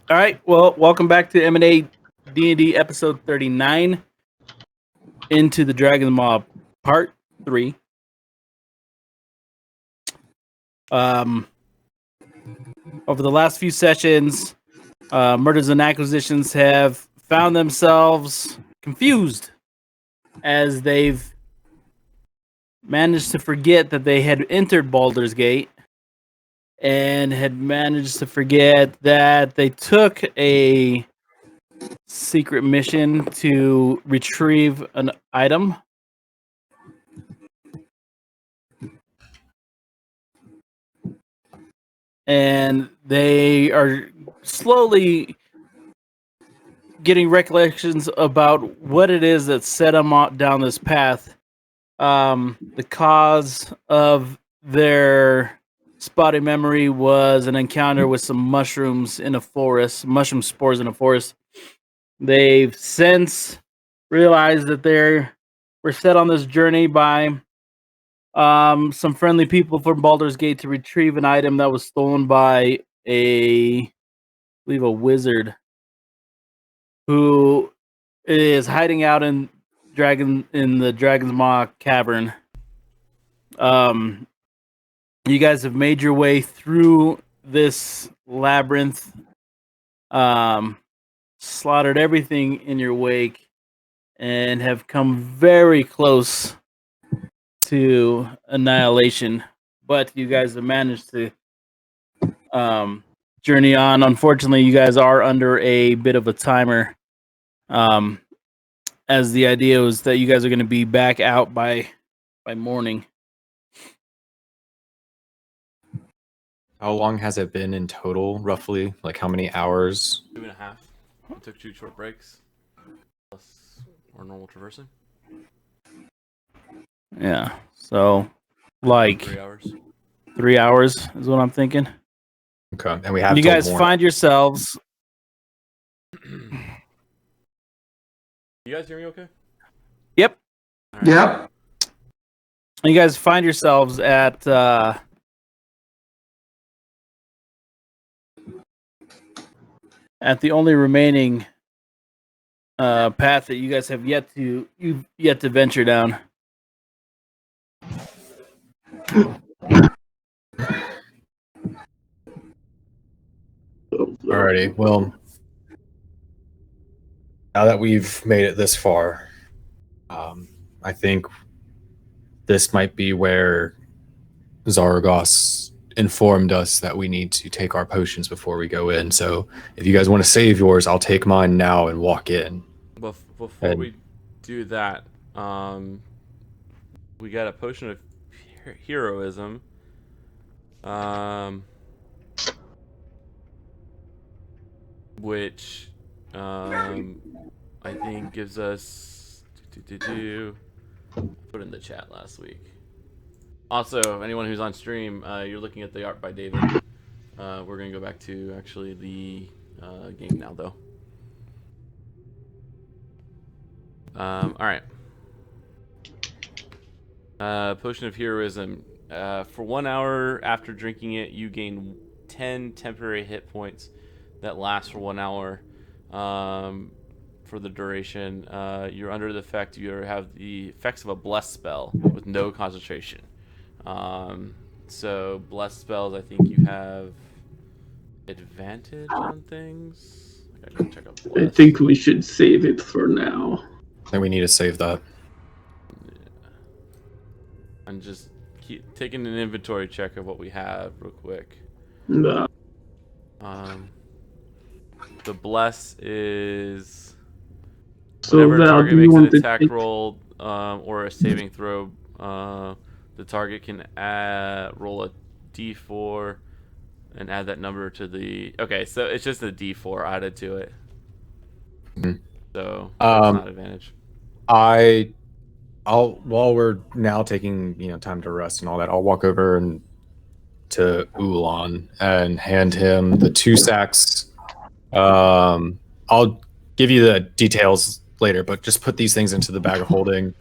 All right. Well, welcome back to M&A&D&D episode 39, Into the Dragon Mob part 3. Over the last few sessions, Murders and Acquisitions have found themselves confused as they've managed to forget that they had entered Baldur's Gate and had managed to forget that they took a secret mission to retrieve an item. And they are slowly getting recollections about what it is that set them down this path. The cause of their spotty memory was an encounter with some mushrooms in a forest, mushroom spores in a forest. They've since realized that they were set on this journey by some friendly people from Baldur's Gate to retrieve an item that was stolen by I believe a wizard who is hiding out in the Dragon's Maw cavern. You guys have made your way through this labyrinth, slaughtered everything in your wake, and have come very close to annihilation. But you guys have managed to journey on. Unfortunately, you guys are under a bit of a timer. As the idea was that you guys are going to be back out by morning. How long has it been in total, roughly? Like how many hours? 2.5. We took 2 short breaks, plus our normal traversing. Yeah, so like 3 hours. 3 hours is what I'm thinking. Okay, and we have. You guys find yourselves. You guys hear me okay? Yep. Right. Yep. You guys find yourselves at the only remaining path that you guys have yet to venture down. Alrighty, well, now that we've made it this far, I think this might be where Zaragos informed us that we need to take our potions before we go in. So if you guys want to save yours, I'll take mine now and walk in. Before we do that, we got a potion of heroism. Which I think gives us put in the chat last week. Also, anyone who's on stream, you're looking at the art by David. We're gonna go back to actually the game now, though. All right. Potion of heroism. For 1 hour after drinking it, you gain 10 temporary hit points that last for 1 hour. For the duration, you're under the effect. You have the effects of a bless spell with no concentration. So bless spells, I think you have advantage on things. I gotta check out bless. I think we should save it for now. I think we need to save that. Yeah. And just keep taking an inventory check of what we have real quick. No. The bless is So whenever a target makes an attack take... roll or a saving throw, the target can roll a d4 and add that number to the... Okay, so it's just a d4 added to it. Mm-hmm. So that's not advantage. While we're now taking time to rest and all that, I'll walk over and to Ulan and hand him the 2 sacks. I'll give you the details later, but just put these things into the bag of holding.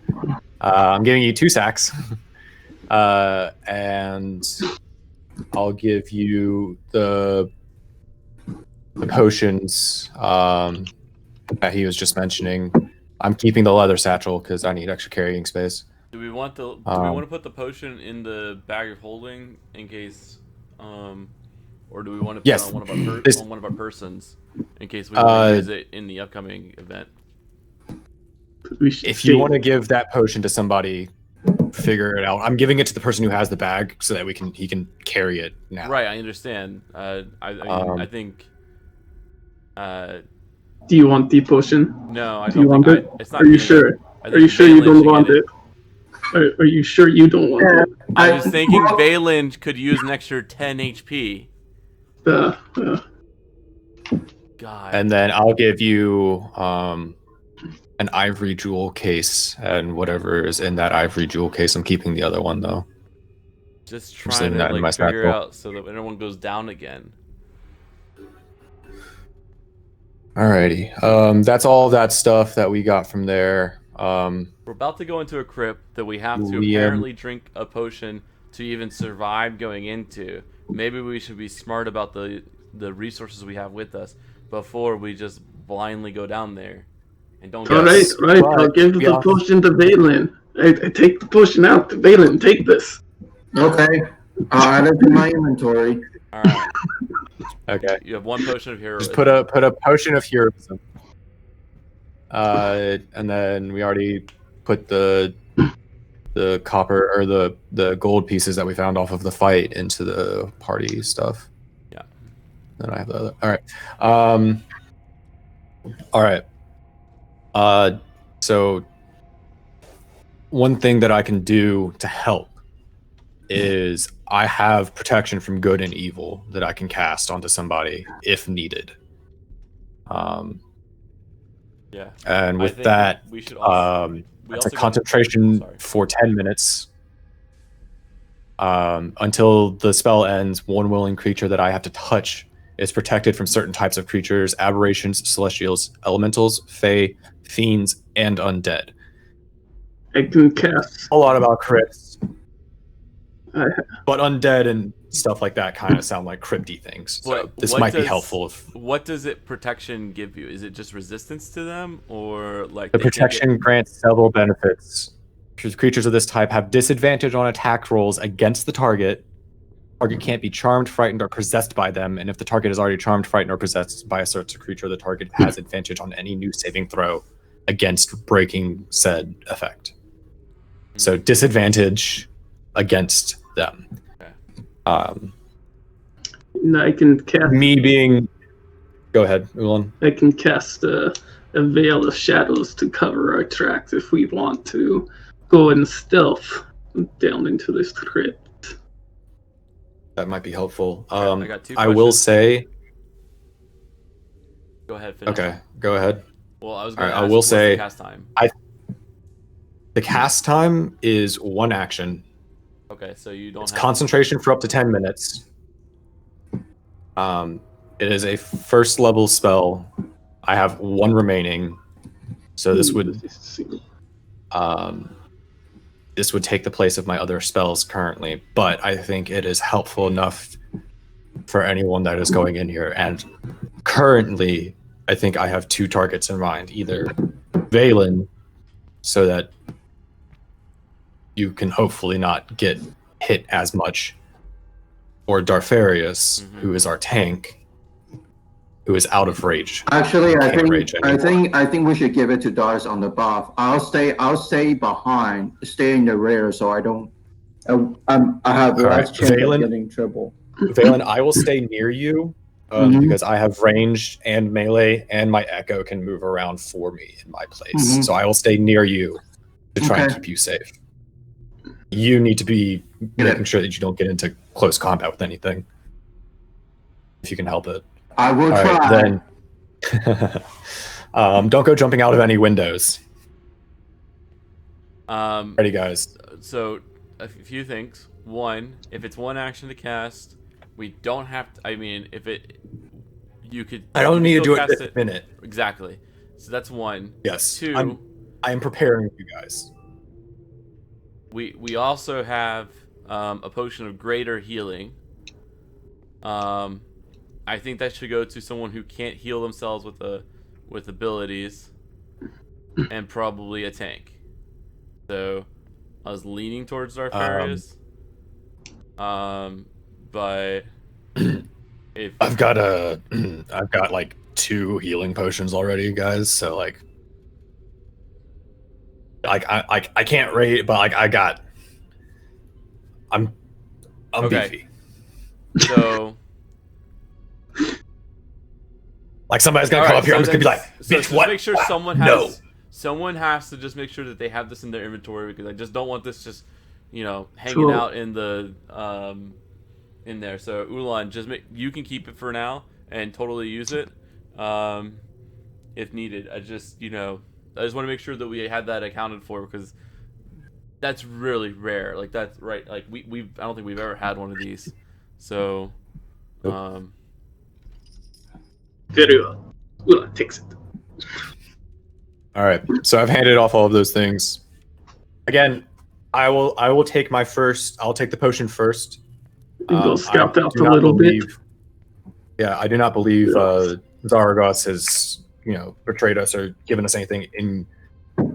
I'm giving you 2 sacks, and I'll give you the the potions that he was just mentioning. I'm keeping the leather satchel because I need extra carrying space. Do we want to put the potion in the bag of holding in case, or do we want to put Yes. it on one of our persons in case we want to use it in the upcoming event? If you want to give that potion to somebody, figure it out. I'm giving it to the person who has the bag so that he can carry it now. Right, I understand. I think. Do you want the potion? No, I Do you don't want think it? it's not. Are you me. sure? I Are think you sure you Valen don't should want get it? Are you sure you don't want it? I was thinking Valen could use an extra 10 HP. God. And then I'll give you an ivory jewel case, and whatever is in that ivory jewel case. I'm keeping the other one though. Just trying to like figure out so that everyone goes down again. Alrighty. That's all that stuff that we got from there. We're about to go into a crypt that we have to apparently drink a potion to even survive going into. Maybe we should be smart about the resources we have with us before we just blindly go down there. And don't All right. I'll give the potion to Valen. I take the potion out to Valen. Take this. Okay. I'll add it to my inventory. All right. Okay. You have one potion of heroism. Just put a potion of heroism. And then we already put the copper or the gold pieces that we found off of the fight into the party stuff. Yeah. Then I have the other. All right. So one thing that I can do to help is I have protection from good and evil that I can cast onto somebody if needed. Yeah. And with that, we should also, it's a concentration for 10 minutes. Until the spell ends, one willing creature that I have to touch is protected from certain types of creatures, aberrations, celestials, elementals, fae, fiends, and undead. I can cast a lot about crypts. But undead and stuff like that kind of sound like crypty things. So this might be helpful. What does it protection give you? Is it just resistance to them, or like the protection grants several benefits? Creatures of this type have disadvantage on attack rolls against the target. Target can't be charmed, frightened, or possessed by them, and if the target is already charmed, frightened, or possessed by a certain creature, the target has advantage on any new saving throw against breaking said effect. So disadvantage against them. Okay. I can cast. Me being. Go ahead, Ulan. I can cast a veil of shadows to cover our tracks if we want to go in stealth down into this crypt. That might be helpful. I got 2 I will say. Go ahead. Finish. Okay, go ahead. Well, I was going to I will say. The cast time? The cast time is 1 action. Okay, so you don't. It's concentration for up to 10 minutes. It is a first level spell. I have 1 remaining, so this would take the place of my other spells currently. But I think it is helpful enough for anyone that is going in here. And currently, I think I have 2 targets in mind: either Valen, so that you can hopefully not get hit as much, or Darfarius, who is our tank, who is out of rage. Actually, I think we should give it to Dars on the buff. I'll stay behind, stay in the rear, so I don't. I have less chance of getting trouble. Valen, I will stay near you because I have ranged and melee, and my echo can move around for me in my place. So I will stay near you to try and keep you safe. You need to be making sure that you don't get into close combat with anything, if you can help it. I will try. Then, don't go jumping out of any windows. Ready, guys? So, a few things. 1, if it's 1 action to cast, we don't have to. I mean, you could. I don't need to do it this minute. Exactly. So that's 1. Yes. 2. I am preparing you guys. We also have a potion of greater healing. I think that should go to someone who can't heal themselves with abilities, and probably a tank. So I was leaning towards Zarfarius. But if I've got like 2 healing potions already, guys. So like I can't rate, but like I'm Okay. beefy. so Like somebody's gonna all come right, up here. I'm just gonna be like, so bitch, just what? make sure someone No. has to just make sure that they have this in their inventory, because I just don't want this just hanging Sure. out in the in there. So Ulan, you can keep it for now and totally use it if needed. I just want to make sure that we had that accounted for, because that's really rare. Like that's right. Like we I don't think we've ever had one of these. So Very well. Well, takes it. All right. So I've handed off all of those things. Again, I will take my first. I'll take the potion first. Go scout I out do a not little believe- bit. Yeah, I do not believe Zaragos has betrayed us or given us anything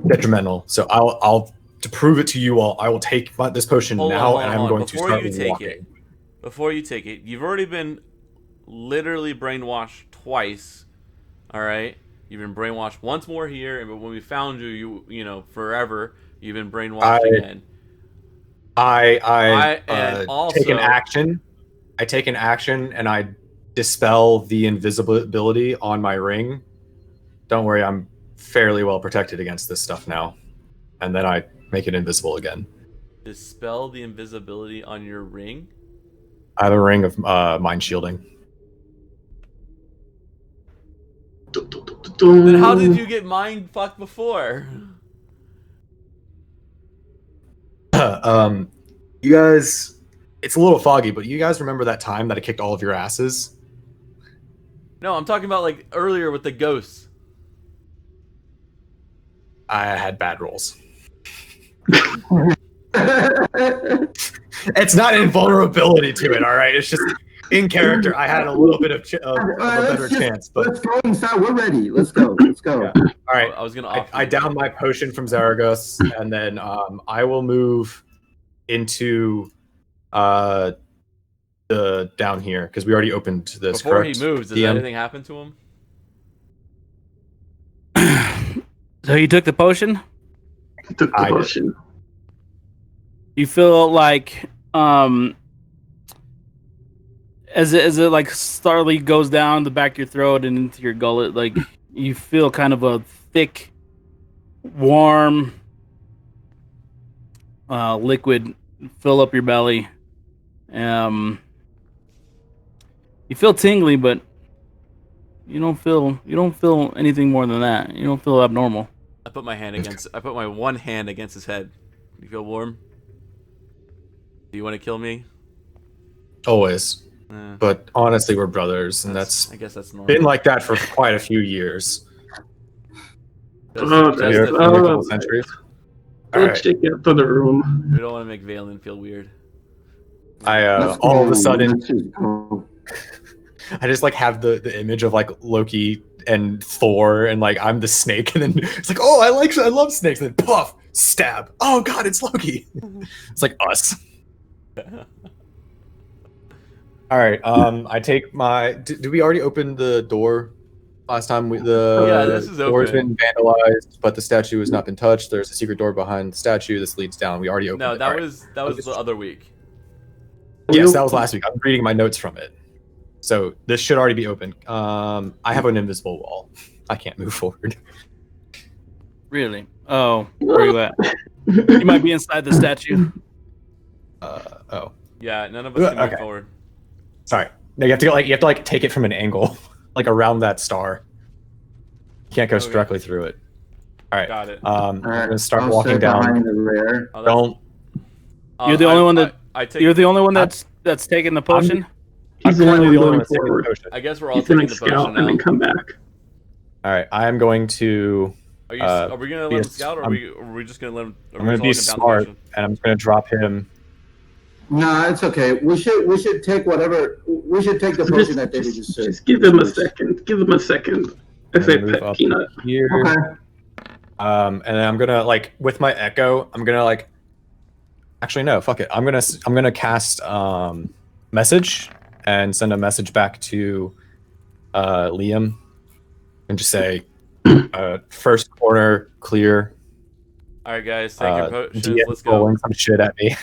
detrimental. So I'll to prove it to you all, I will take this potion Hold now, on, and hold I'm on. going to start walking. Before you take it, you've already been literally brainwashed twice. All right, you've been brainwashed once more here, and when we found you, forever you've been brainwashed again. I also take an action. I take an action, and I dispel the invisibility on my ring. Don't worry, I'm fairly well protected against this stuff now. And then I make it invisible again. dispel the invisibility on your ring. I have a ring of mind shielding. Then how did you get mind fucked before? You guys, it's a little foggy, but you guys remember that time that I kicked all of your asses? No, I'm talking about like earlier with the ghosts. I had bad rolls. It's not invulnerability to it, all right? It's just in character. I had a little bit of a better chance. But let's go inside. We're ready. Let's go. Let's go. Yeah. All right. I was gonna. I down my potion from Zaragos, and then I will move into the down here because we already opened this. Before correct? he moves, does DM? anything happen to him? So you took the potion? Took the I did. potion. You feel like as it like slowly goes down the back of your throat and into your gullet, like you feel kind of a thick, warm liquid fill up your belly. You feel tingly, but you don't feel anything more than that. You don't feel abnormal. I put my one hand against his head. You feel warm? Do you want to kill me? Always. Eh, But honestly, we're brothers, and that's I guess that's normal. been like that for quite a few years. Just Okay. a Maybe a few. couple centuries. All Let's right. check out to the room. We don't want to make Valen feel weird. I Let's all of go. a sudden Let's just go. I just like have the image of like Loki and Thor, and like I'm the snake, and then it's like, oh, I love snakes, and then puff, stab. Oh god, it's Loki. It's like us. All right. I take my. Did we already open the door last time? Yeah, this is door's open. been vandalized, but the statue has not been touched. There's a secret door behind the statue. This leads down. We already opened No, it. that All right. was the other week. Yes, that was last week. I'm reading my notes from it. So this should already be open. I have an invisible wall. I can't move forward. Really? Oh, where are you at? You might be inside the statue. Oh, Yeah, none of us can move Okay. forward. sorry. No, you have to take it from an angle, like around that star. You can't go Okay. directly through it. All right. Got it. I'm All right, gonna start I'll walking stay down. behind the rear. Oh, Don't. You're the only one that- I take. You're the only one that's taking the potion. He's the currently only one one going that's taking the forward. potion. I guess we're all He's taking gonna the scout potion and now. then come back. All right. I am going to. Are we gonna let him yes, scout, or are we just gonna let him? I'm going to be smart, and I'm just going to drop him No, it's okay. We should take whatever. We should take the potion that David just said. Just give him a second. Give him a second. As I Move pet up Peanut. here. Okay. And then I'm gonna with my echo. I'm gonna Actually, no. Fuck it. I'm gonna cast message and send a message back to Liam, and just say, first corner clear. All right, guys, take your potions. DM Let's go. rolling some shit at me.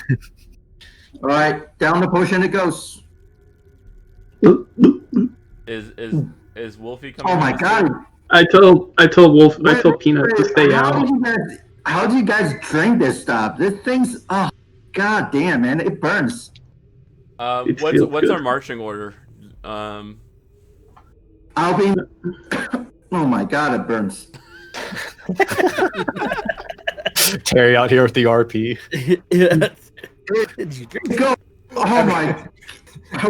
All right, down the potion it goes. Is Wolfie coming? Oh my god! I told Peanut to stay out. How do you guys drink this stuff? This thing's god damn, man, it burns. What's our marching order? I'll be. Oh my god, it burns. Terry out here with the RP. Go! Oh my!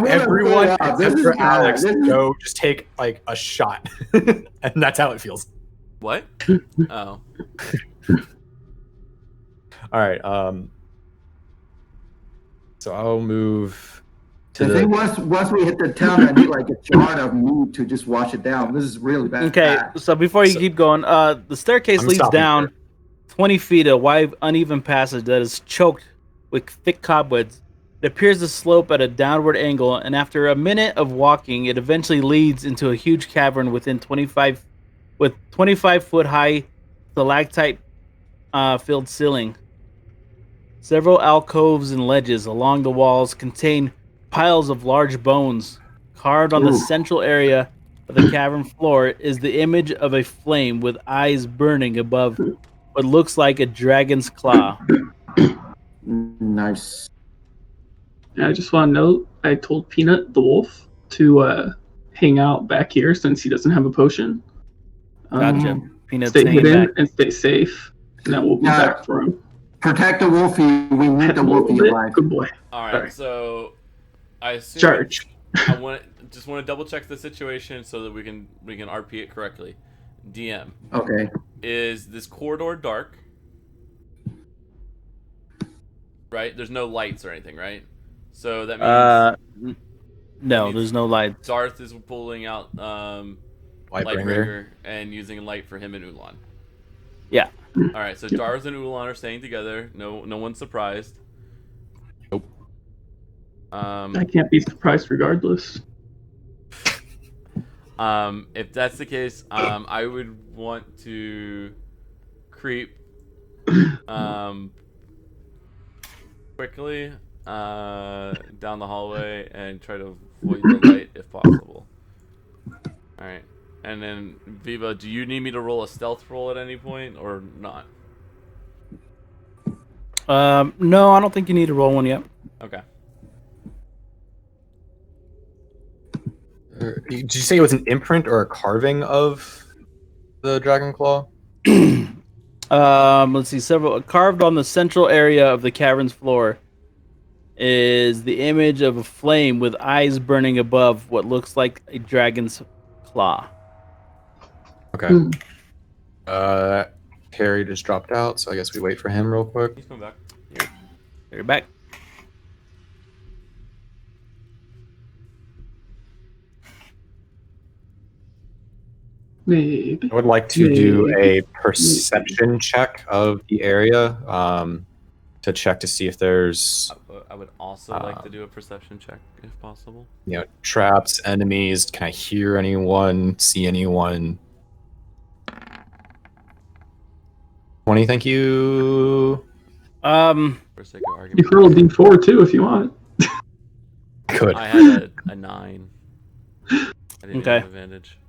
Everyone except for Alex, go just take a shot, and that's how it feels. What? Oh. All right. So I'll move to I think once we hit the town, I need a jar of meat to just wash it down. This is really bad. Okay, so before you keep going, the staircase leads down 20 feet, a wide, uneven passage that is choked with thick cobwebs. It appears to slope at a downward angle, and after a minute of walking, it eventually leads into a huge cavern with 25-foot high stalactite filled ceiling. Several alcoves and ledges along the walls contain piles of large bones. Carved on the central area of the cavern floor is the image of a flame with eyes burning above what looks like a dragon's claw. Nice. I just want to note, I told Peanut the wolf to hang out back here since he doesn't have a potion. Gotcha. Peanut's stay hidden back. and stay safe, and then we'll be back for him. Protect the wolfie. We need the wolfie alive. Good boy. All right. Sorry. So I assume Charge. I want to double check the situation so that we can RP it correctly. DM. Okay. Is this corridor dark? Right. There's no lights or anything, right? So that means no, there's no light. Darth is pulling out Lightbringer and using light for him and Ulan. Yeah. All right, so Darth and Ulan are staying together. No one's surprised. Nope. I can't be surprised regardless. If that's the case, I would want to creep quickly down the hallway and try to avoid the light if possible. All right. And then, Viva, do you need me to roll a stealth roll at any point or not? No, I don't think you need to roll one yet. Okay. Did you say it was an imprint or a carving of the dragon claw? Let's see. Several carved on the central area of the cavern's floor is the image of a flame with eyes burning above what looks like a dragon's claw. Okay. Harry just dropped out, so I guess we wait for him real quick. He's coming back. You're back. Maybe. I would like to do a perception check of the area to check to see if there's I would also like to do a perception check if possible. Traps, enemies. Can I hear anyone? See anyone? 20, thank you. For sake of argument, You can roll a d4 too if you want. Good. I had a 9. I didn't Okay. have advantage.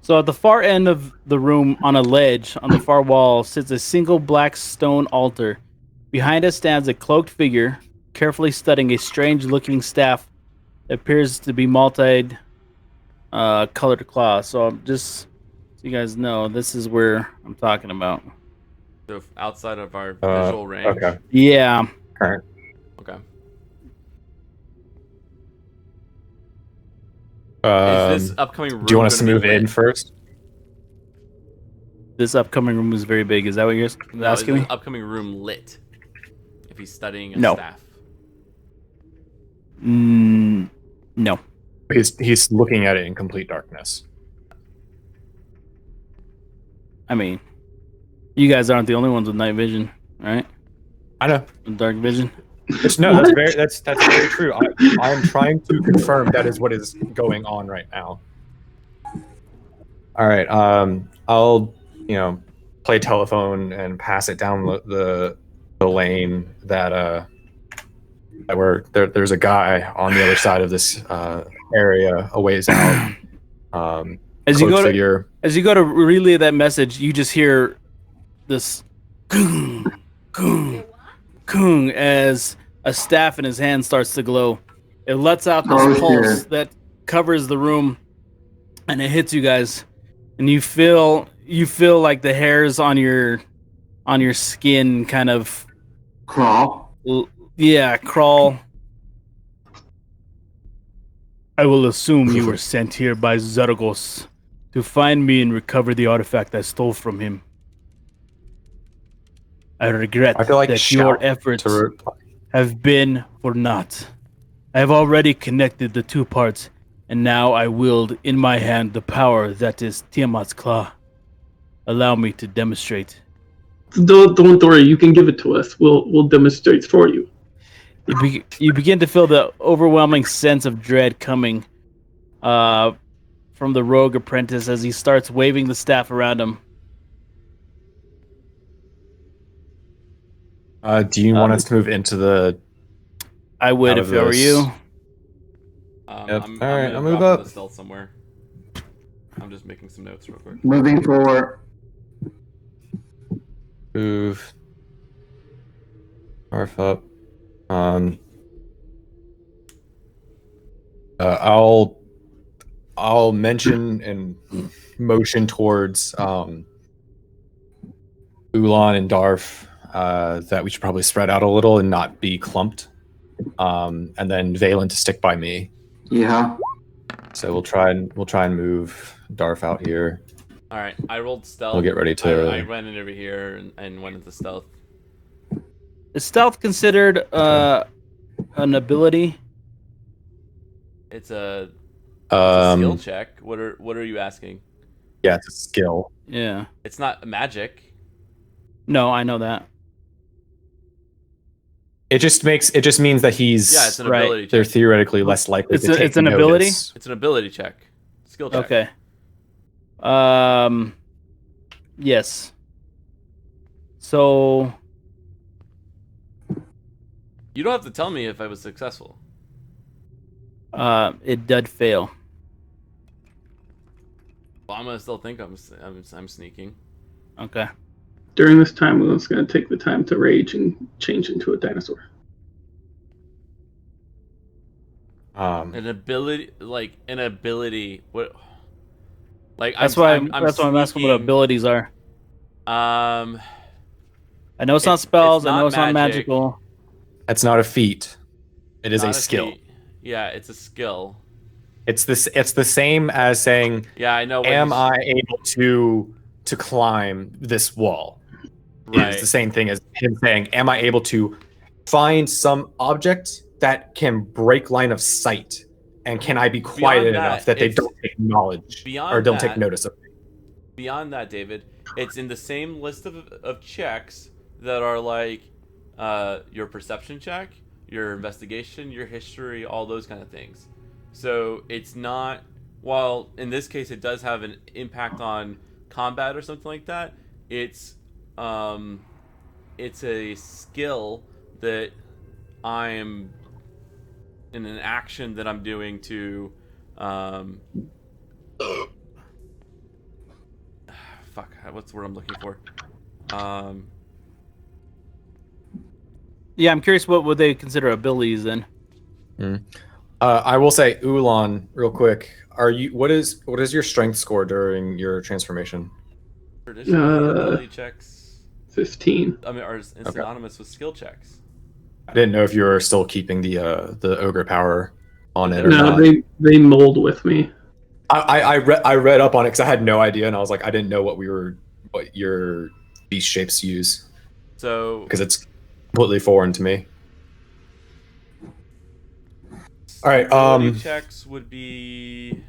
So at the far end of the room, on a ledge on the far wall, sits a single black stone altar. Behind it stands a cloaked figure, carefully studying a strange-looking staff that appears to be multi-colored claw. So just so you guys know, this is where I'm talking about. So outside of our visual range. Okay. Yeah. All right. Okay. Is this upcoming room Do you want us to gonna move be in lit? first? This upcoming room is very big. Is that what you're No, asking is me? this upcoming room lit? If he's studying a No. staff. No. He's looking at it in complete darkness. I mean, you guys aren't the only ones with night vision, right? I know. Dark vision. That's very true. I'm trying to confirm that is what is going on right now. All right. I'll play telephone and pass it down the lane that there's a guy on the other side of this area a ways out. As you go to relay that message, you just hear this kung, kung, kung as a staff in his hand starts to glow. It lets out this pulse that covers the room, and it hits you guys, and you feel like the hairs on your skin kind of crawl. Yeah, crawl. I will assume you were sent here by Zargos to find me and recover the artifact I stole from him. I regret that your efforts have been for naught. I have already connected the two parts, and now I wield in my hand the power that is Tiamat's claw. Allow me to demonstrate. Don't worry, you can give it to us. We'll demonstrate for you. You begin to feel the overwhelming sense of dread coming from the rogue apprentice as he starts waving the staff around him. Do you want us to move into the... I would if I were you. Yep. I'm All right, gonna I'll move drop up. the stealth somewhere. I'm just making some notes real quick. Moving forward. Move. Arf up. I'll mention and motion towards Ulan and Darf that we should probably spread out a little and not be clumped. And then Valen to stick by me. Yeah. So we'll try and move Darf out here. All right, I rolled stealth. We'll get ready to. I ran in over here and went into stealth. Is stealth considered an ability? It's a skill check. What are you asking? Yeah, it's a skill. Yeah. It's not magic. No, I know that. It just means that he's it's an ability check. They're theoretically less likely to take it's an ability? It's an ability check. Skill check. Okay. Yes. So you don't have to tell me if I was successful. It did fail. Well, I'm gonna still think I'm sneaking. Okay. During this time, Ulan's going to take the time to rage and change into a dinosaur. An ability. What? Like that's why I'm asking what abilities are. I know it's not spells. I know it's not magical. That's not a feat. It is a skill. Feat. Yeah, it's a skill. It's the same as saying, yeah, I know. Am I able to climb this wall? Right. It's the same thing as him saying, am I able to find some object that can break line of sight? And can I be quiet enough that they don't take knowledge or don't take notice of me? Beyond that, David, it's in the same list of checks that are like your perception check, your investigation, your history, all those kind of things. So it's not, while in this case it does have an impact on combat or something like that, it's a skill that I am in an action that I'm doing to what's the word I'm looking for? Yeah, I'm curious what would they consider abilities then? I will say, Ulan, real quick. What is your strength score during your transformation? Traditionally, ability checks 15. I mean, are synonymous with skill checks. I didn't know if you were still keeping the ogre power on it or not. No, they mold with me. I read up on it because I had no idea, and I was like, I didn't know what your beast shapes use. So because it's completely foreign to me. All right. Ability checks would be.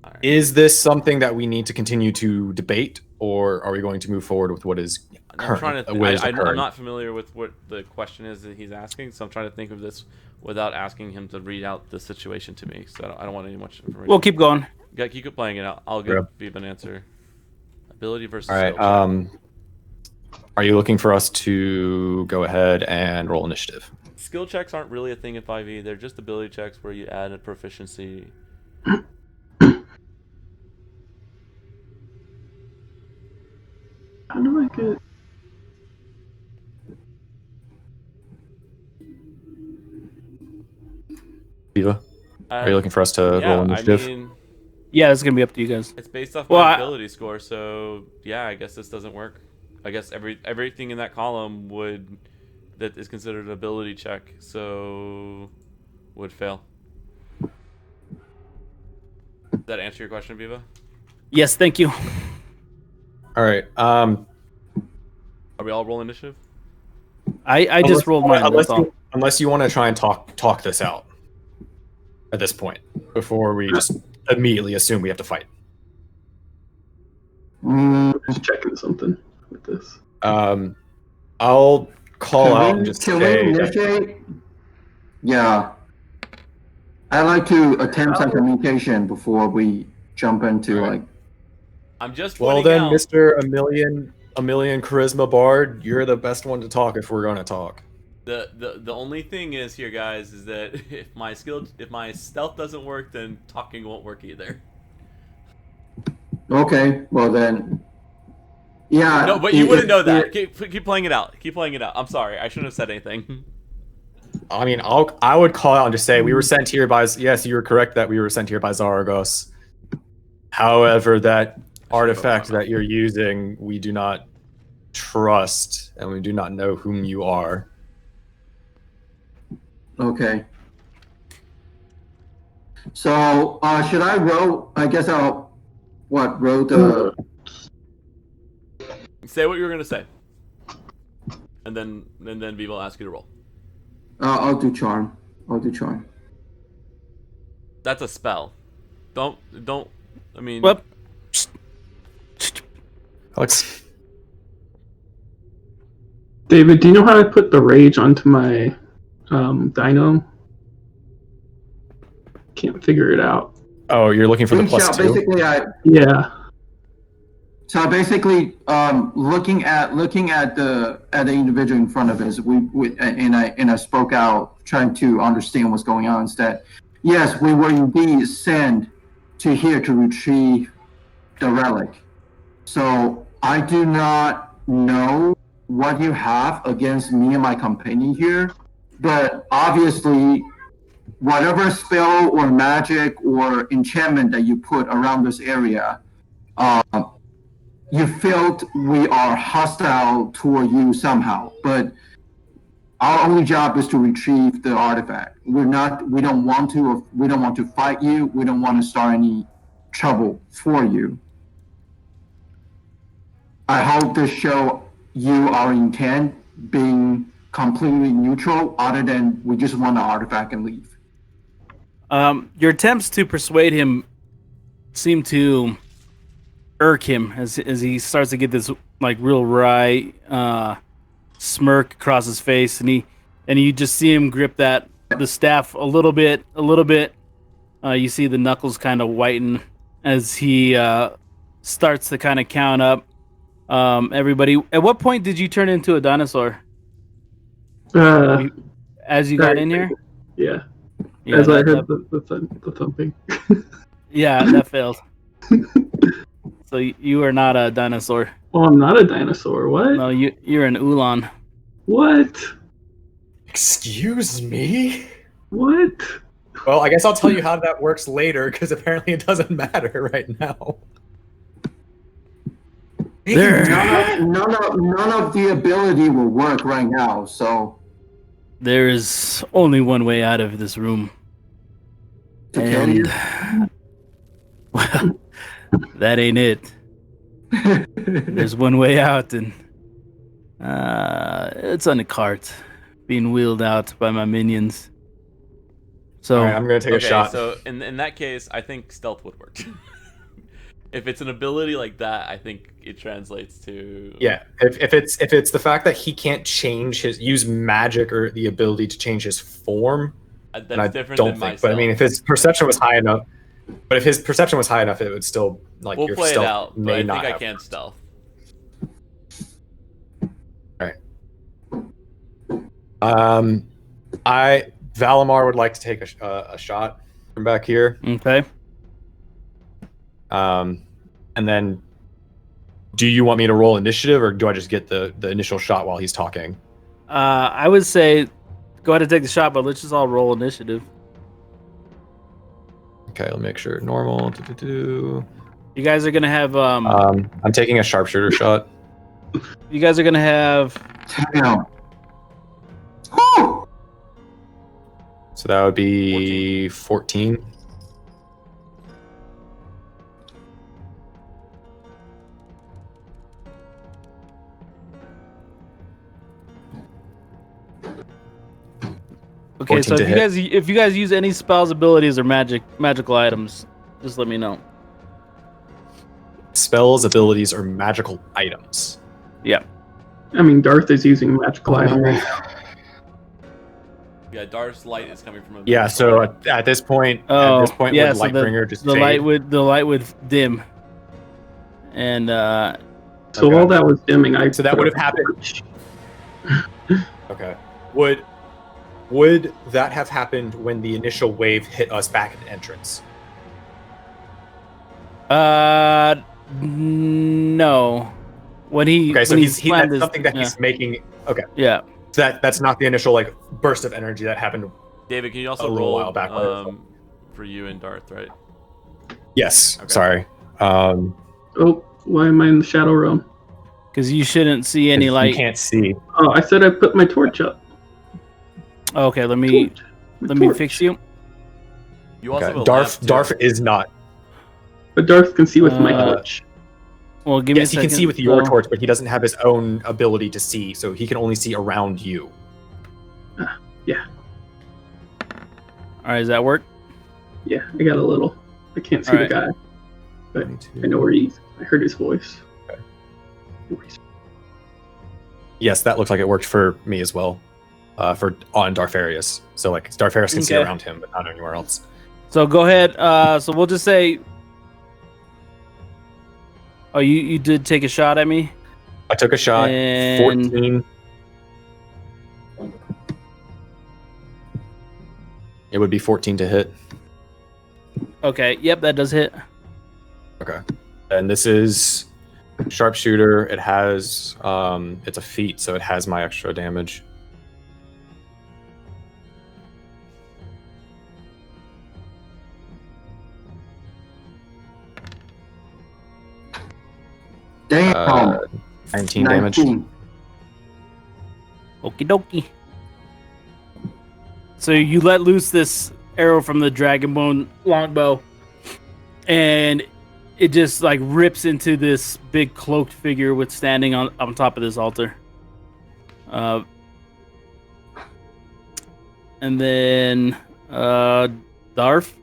All right. Is this something that we need to continue to debate, or are we going to move forward with what is I'm trying current? to. I'm not familiar with what the question is that he's asking, so I'm trying to think of this without asking him to read out the situation to me. So I don't want any much information. We'll keep going. Yeah, keep playing it out. I'll give Viva an answer. Ability versus. All right. skill check. Are you looking for us to go ahead and roll initiative? Skill checks aren't really a thing in 5e. They're just ability checks where you add a proficiency. How do I get? Viva, are you looking for us to roll initiative? I mean, Yeah, it's gonna be up to you guys. it's based off Well, my I- ability score, so yeah, I guess this doesn't work. I guess everything in that column that is considered an ability check, so would fail. Does that answer your question, Viva? Yes, thank you. All right. Are we all rolling initiative? I just rolled mine. That's all. Unless you want to try and talk this out at this point before we just immediately assume we have to fight. Just checking something with this. I'll call out and just can say we initiate? Yeah. I like to attempt some communication before we jump into like. I'm just well pointing then, out. Mr. A million charisma bard, you're the best one to talk if we're going to talk. The only thing is here, guys, is that if my stealth doesn't work, then talking won't work either. Okay, well then. Yeah. No, but you wouldn't know that. Keep playing it out. Keep playing it out. I'm sorry, I shouldn't have said anything. I mean, I would call out and just say we were sent here by. Yes, you were correct that we were sent here by Zaragos. However, that artifact that you're using, we do not trust, and we do not know whom you are. Okay. So, should I roll? I guess I'll roll the. Say what you were gonna say, and then Viva will ask you to roll. I'll do charm. I'll do charm. That's a spell. Don't. I mean. Whoop. Alex. David, do you know how to put the rage onto my dino? Can't figure it out. Oh, you're looking for the Reach plus out, 2? basically, Yeah. So basically, looking at the individual in front of us, I spoke out, trying to understand what's going on. Instead, yes, we were indeed sent to here to retrieve the relic. So I do not know what you have against me and my companion here, but obviously, whatever spell or magic or enchantment that you put around this area, you felt we are hostile toward you somehow. But our only job is to retrieve the artifact. We don't want to fight you. We don't want to start any trouble for you. I hope this show you our intent being completely neutral, other than we just want the artifact and leave. Your attempts to persuade him seem to irk him as he starts to get this like real wry smirk across his face, and you just see him grip the staff a little bit. You see the knuckles kind of whiten as he starts to kind of count up everybody. At what point did you turn into a dinosaur? As you got in here? Yeah. Yeah, As I heard the thumping. Yeah, that failed. So you are not a dinosaur. Oh, I'm not a dinosaur. What? No, you're an Ulan. What? Excuse me? What? Well, I guess I'll tell you how that works later, because apparently it doesn't matter right now. None of the ability will work right now, so... There is only one way out of this room. To kill you? Well, that ain't it. There's one way out, and it's on the cart. being wheeled out by my minions. So All right, I'm gonna take a shot. So in that case, I think stealth would work. If it's an ability like that, I think it translates to Yeah, if it's the fact that he can't use magic or the ability to change his form, that's and I different don't than think. myself. But I mean, if his perception was high enough, it would still like We'll your play it stealth out, but may I think not I have. can stealth. Valimar would like to take a shot from back here. okay. And then, do you want me to roll initiative, or do I just get the initial shot while he's talking? I would say go ahead and take the shot, but let's just all roll initiative. Okay, let me make sure. Normal. You guys are gonna have I'm taking a sharpshooter shot. you guys are gonna have Damn. Woo! So that would be 14. okay. So 14 to if you guys use any spells, abilities, or magical items, just let me know. Spells, abilities, or magical items. Yeah. I mean, Darth is using magical item right now. Yeah, Darth's light is coming from a Yeah. So at this point, would so Lightbringer just the fade? light would dim, and So Okay. while that was dimming, So that put would up have happened. a torch. Okay. Would that have happened when the initial wave hit us back at the entrance? no. When he Okay, so when that's something that he's making. Okay, yeah. so that's not the initial like burst of energy that happened. David, can you A also little roll while back. for you and Darth, right? Yes. Okay. Sorry. Oh, why am I in the shadow realm? Because you shouldn't see any You light. can't see. Oh, I said I put my torch up. Okay, let me fix you. You also have Okay. a lamp, too. Darth is not. But Darth can see with my Uh, torch. Well, give me a Yes, he second. can see with your So- torch, but he doesn't have his own ability to see, so he can only see around you. All right, does that work? Yeah, I got a little. I can't see Alright. the guy, but I know where he is. I heard his voice. Okay. Voice. Yes, that looks like it worked for me as well. On Darfarius. So like Darfarius can see Okay. around him, but not anywhere else. So go ahead. So we'll just say. Oh, you did take a shot at me. I took a shot. And- 14. It would be 14 to hit. Okay. Yep, that does hit. Okay. And this is sharpshooter. It has it's a feat, so it has my extra damage. Damn. 19 damage. 19. Okie dokie. So you let loose this arrow from the dragonbone longbow, and it just like rips into this big cloaked figure with standing on top of this altar. And then Darth.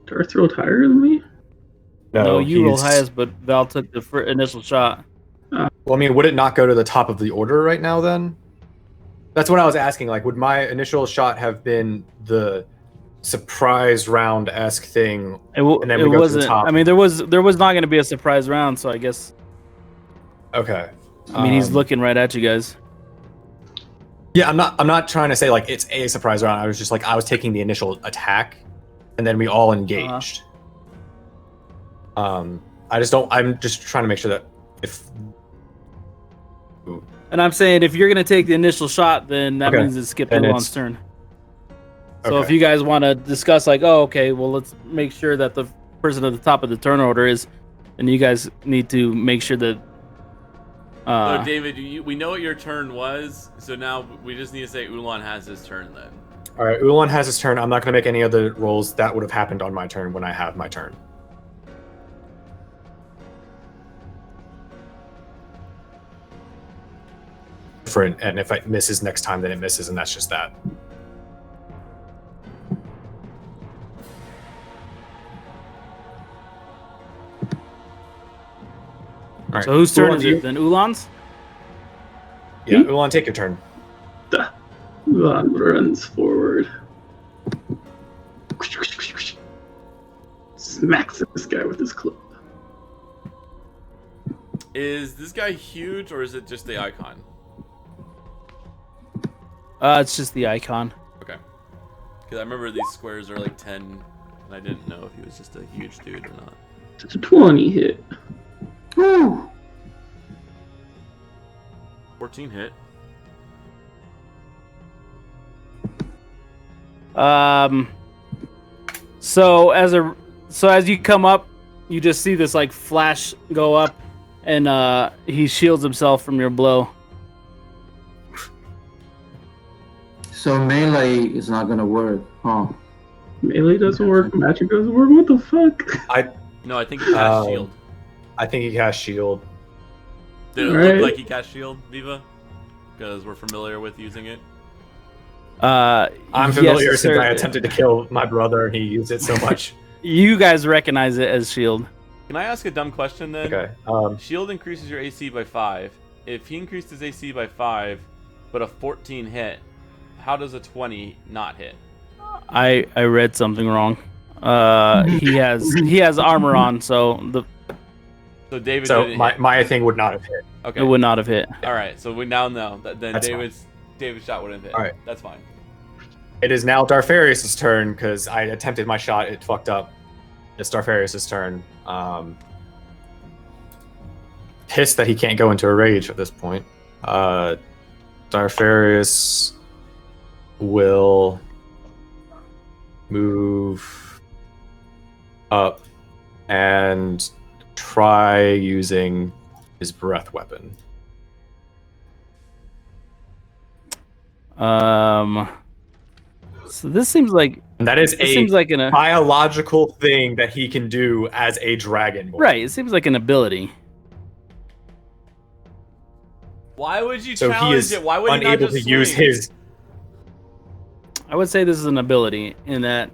Darth rolled higher than me? No, you rolled he's- highest, but Val took the initial shot. Well, I mean, would it not go to the top of the order right now then? That's what I was asking. Like, would my initial shot have been the surprise round-esque thing? And then we go to the wasn't. top. I mean, there was not going to be a surprise round, so I guess. Okay. I mean, he's looking right at you guys. Yeah, I'm not trying to say like it's a surprise round. I was just like I was taking the initial attack, and then we all engaged. I'm just trying to make sure that if. And I'm saying if you're going to take the initial shot, then that Okay. means it skipped Then Elon's it's- turn. So if Okay. you guys want to discuss, like, oh, okay, well, let's make sure that the person at the top of the turn order is, and you guys need to make sure that. So David, we know what your turn was, so now we just need to say Ulan has his turn then. All right, Ulan has his turn. I'm not going to make any other rolls. That would have happened on my turn when I have my turn. different, and if it misses next time, then it misses, and that's just that. All right. So whose turn Ulan, is do you- it then? Ulan's? Yeah, Ulan, take your turn. Ulan runs forward. Smacks this guy with his club. Is this guy huge or is it just the icon? It's just the icon. Okay. Because I remember these squares are like 10, and I didn't know if he was just a huge dude or not. It's a 20 hit. Woo! 14 hit. So as you come up, you just see this like flash go up, and he shields himself from your blow. So melee is not gonna work, huh? Melee doesn't work, magic doesn't work. What the fuck? No, I think he cast shield. I think he cast shield. Did it Right. look like he cast shield, Viva? Because we're familiar with using it. I'm familiar yes, since sir. I attempted to kill my brother and he used it so much. You guys recognize it as shield. Can I ask a dumb question then? Okay. Shield increases your AC by 5. If he increased his AC by 5, but a 14 hit, how does a 20 not hit? I read something wrong. He has armor on, so So David So didn't my, hit. my thing would not have hit. Okay. it would not have hit. All right. So we now know that then That's David's shot wouldn't have hit. All right. That's fine. It is now Darfarius' turn because I attempted my shot. It fucked up. It's Darfarius' turn. Pissed that he can't go into a rage at this point. Darfarius will move up and try using his breath weapon. So this seems like And that is it a seems like an biological thing that he can do as a dragonborn. right. It seems like an ability. Why would you So he challenge is it? Why would he not unable just to use swing? his. I would say this is an ability in that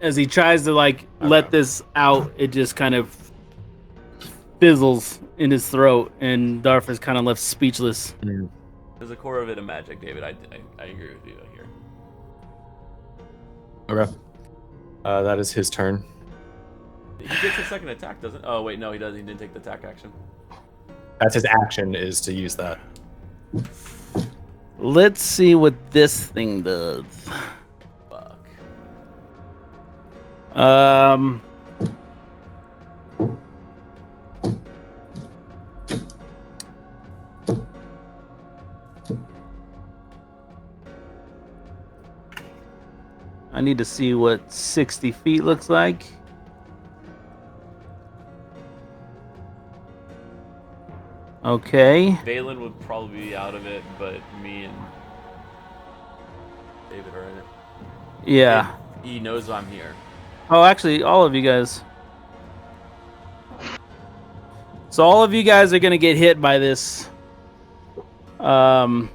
as he tries to let this out, it just kind of fizzles in his throat, and Darth is kind of left speechless. There's a core of it a magic, David. I agree with you here. Okay. That is his turn. He gets a second attack, doesn't? Oh wait, no, he doesn't. He didn't take the attack action. That's his action, is to use that. Let's see what this thing does. Fuck. I need to see what 60 feet looks like. Okay. Valen would probably be out of it, but me and David are in it. Yeah. He knows I'm here. Oh, actually, all of you guys. So all of you guys are gonna get hit by this. Holy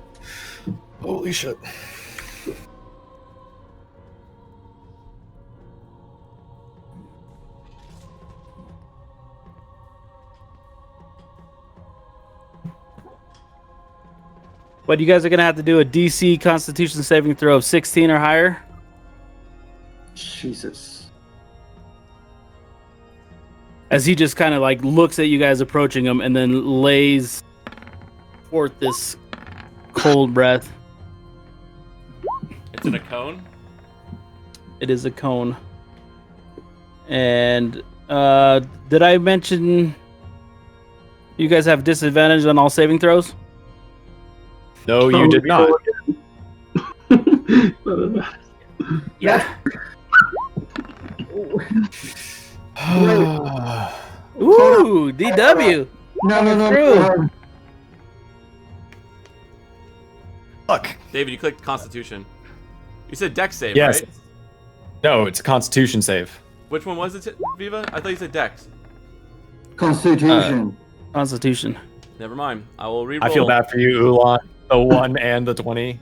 shit. But you guys are gonna have to do a DC Constitution saving throw of 16 or higher. Jesus. As he just kind of looks at you guys approaching him and then lays forth this cold breath. It's in a cone. It is a cone. And did I mention you guys have disadvantage on all saving throws? No, you did not. Yeah. Wait. Ooh, DW. No. Fuck. David, you clicked Constitution. You said Dex save, Yes. right? No, it's a Constitution save. Which one was it, Viva? I thought you said Dex. Constitution. Constitution. Never mind. I will reroll. I feel bad for you, Ulan. The 1 and the 20.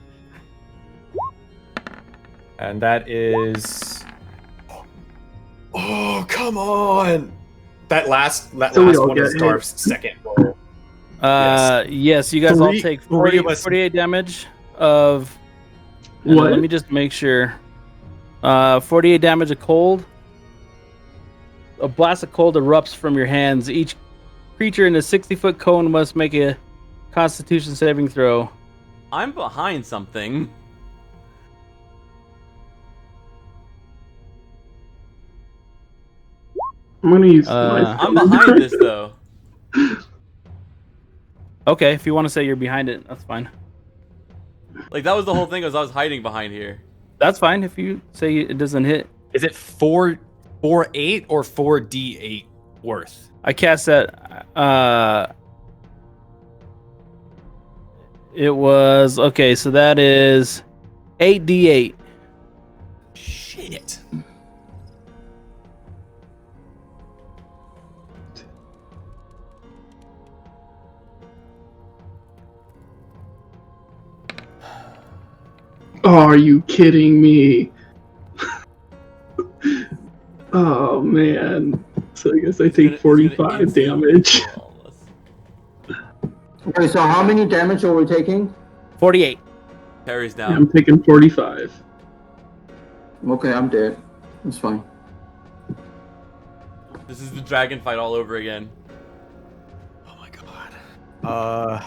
And that is. Oh, come on! That last So we last all one is get hit. Darf's second roll. Yes, you guys all Three- take three 40, of us- 48 damage of. and then What? Let me just make sure. 48 damage of cold. A blast of cold erupts from your hands. Each creature in a 60-foot cone must make a Constitution saving throw. I'm behind something. I'm gonna use I'm behind this though. Okay, if you want to say you're behind it, that's fine. Like that was the whole thing. Was I was hiding behind here. That's fine if you say it doesn't hit. Is it 4d8 or 4d8 worth? I cast that. It was okay. So that is 8d8. Shit. Oh, are you kidding me? Oh man. So I guess I take It's gonna 45 instantly damage. kill all of us. Okay, so how many damage are we taking? 48. Terry's Yeah, down. I'm taking 45. Okay, I'm dead. That's fine. This is the dragon fight all over again. Oh my god.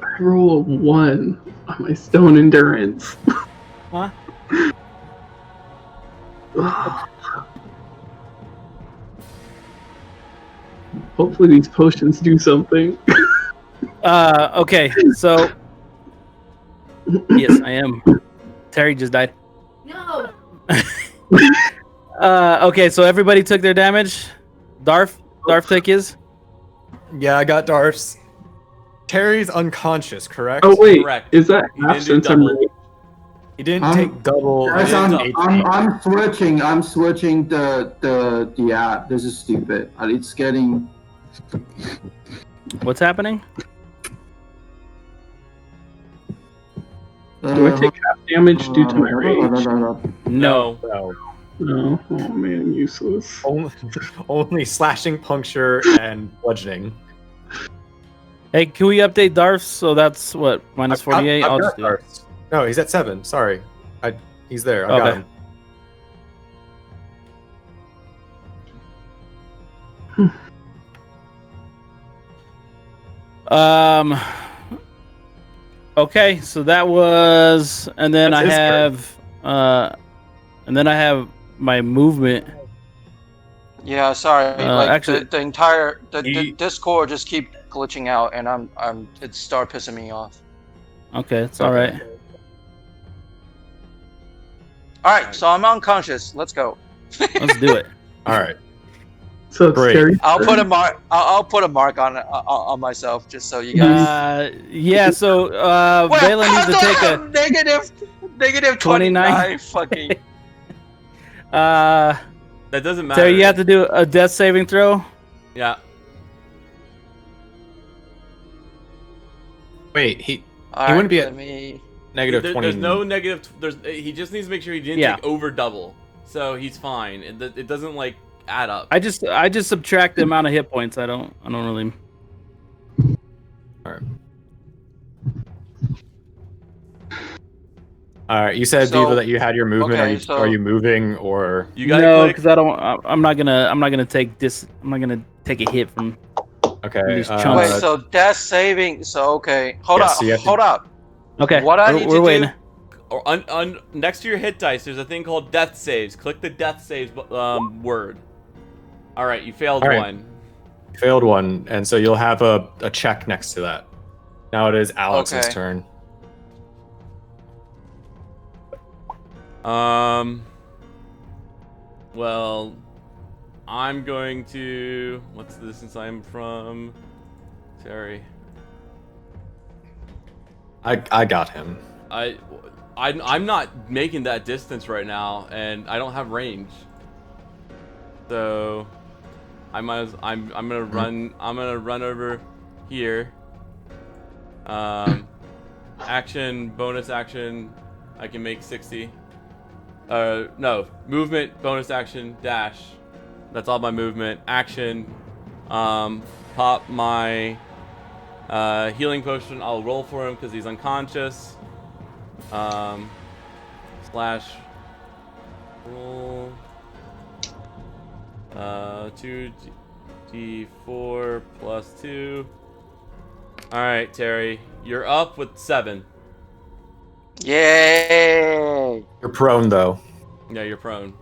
I roll a 1 on my stone endurance. Huh? Hopefully these potions do something. Okay, so yes, I am. Terry just died. No. Okay, so everybody took their damage. Darf took his. Yeah, I got Darf's. Terry's unconscious, correct? Oh wait, Correct. is that You half didn't do since I'm double. right? He didn't I'm- take double. Guys, didn't I'm switching. I'm switching the app. This is stupid. It's getting. What's happening? Do I take half damage due to my rage? No. No. No. Oh man, useless. Only slashing, puncture, and bludgeoning. Hey, can we update Darf? So that's what minus 48. I've I'll got just do it. Darf's. No, he's at 7. Sorry. He's there. I got Okay. him. Okay, so that was, and then That's I his turn. have, and then I have my movement. Yeah, sorry. Like actually- the entire the He- Discord just keep glitching out, and it start pissing me off. Okay, it's all right. All right, so I'm unconscious. Let's go. Let's do it. All right. So it's Great. Terry's I'll turn. put a mark. I'll put a mark on myself just so you guys. Yeah. So Well, Valen needs to how take the a. hell negative 29? 29. Fucking. That doesn't matter. So you have to do a death saving throw. Yeah. Wait, he All wouldn't be let at- me. negative There's 20. no negative. He just needs to make sure he didn't Yeah. take over double, so he's fine. It doesn't like add up. I just subtract the amount of hit points. I don't really. All right. You said, So- Diva, that you had your movement. okay, are you so- are you moving or? You got No, to because I don't. I'm not gonna take this. I'm not gonna take a hit from. Okay. These chunks. Wait, so death saving. So okay, hold Yeah, up, so you have to- hold up. Okay. What I we're, need we're to waiting. Or next to your hit dice, there's a thing called death saves. Click the death saves word. All right, you failed All right. one. Failed one, and so you'll have a check next to that. Now it is Alex's Okay. turn. Well, I'm going to. What's the distance I'm from? Sorry. I got him. I'm not making that distance right now, and I don't have range. So I'm gonna run. I'm gonna run over here. Action, bonus action. I can make 60. No, movement, bonus action, dash. That's all my movement. Action. Pop my healing potion. I'll roll for him because he's unconscious. Slash roll. 2d4 plus 2. Alright, Terry. You're up with 7. Yay! You're prone though. Yeah, you're prone.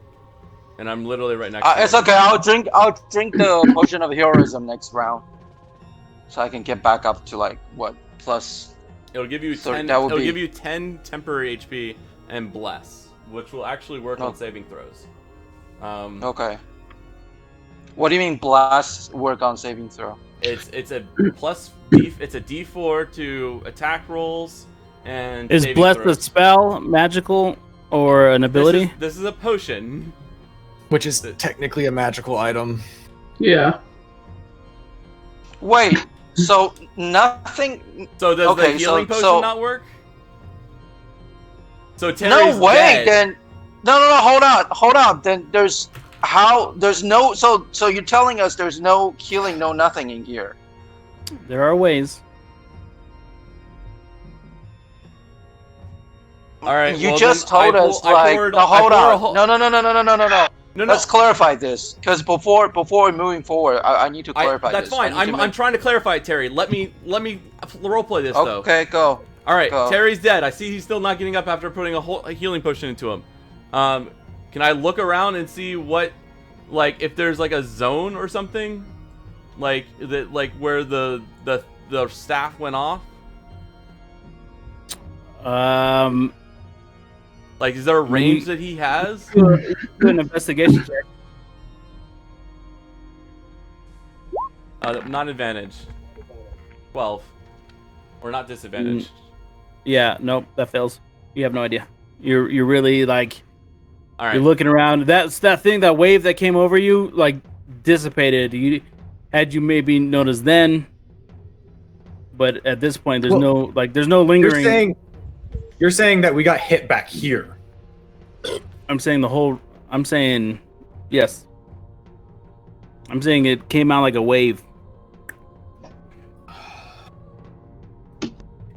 And I'm literally right next to you. It's okay. I'll drink the potion of heroism next round, so I can get back up to like what plus. It'll give you 10. Give you 10 temporary HP and bless, which will actually work on saving throws. Okay. What do you mean blast work on saving throw? It's a plus it's a D4 to attack rolls and is bless a spell, magical, or an ability? This is a potion, which is technically a magical item. Yeah. Wait. So nothing. So does the healing potion not work? So Terry's no way. Dead. Then no. Hold on. Then there's no. So you're telling us there's no healing, no nothing in here. There are ways. All right. You just told us hold on. No. Let's clarify this, because before moving forward, I need to clarify this. That's fine. I'm trying to clarify it, Terry. Let me roleplay this though. Okay, go. All right, Terry's dead. I see he's still not getting up after putting a healing potion into him. Can I look around and see what, like, if there's like a zone or something, like that, like where the staff went off? Like, is there a range that he has? Do an investigation check. Not advantage. 12. Or not disadvantage. Yeah, nope, that fails. You have no idea. You're really like, all right. You're looking around. That's that thing, that wave that came over you, like dissipated. You maybe noticed then, but at this point, there's no lingering. You're saying that we got hit back here. I'm saying yes. I'm saying it came out like a wave.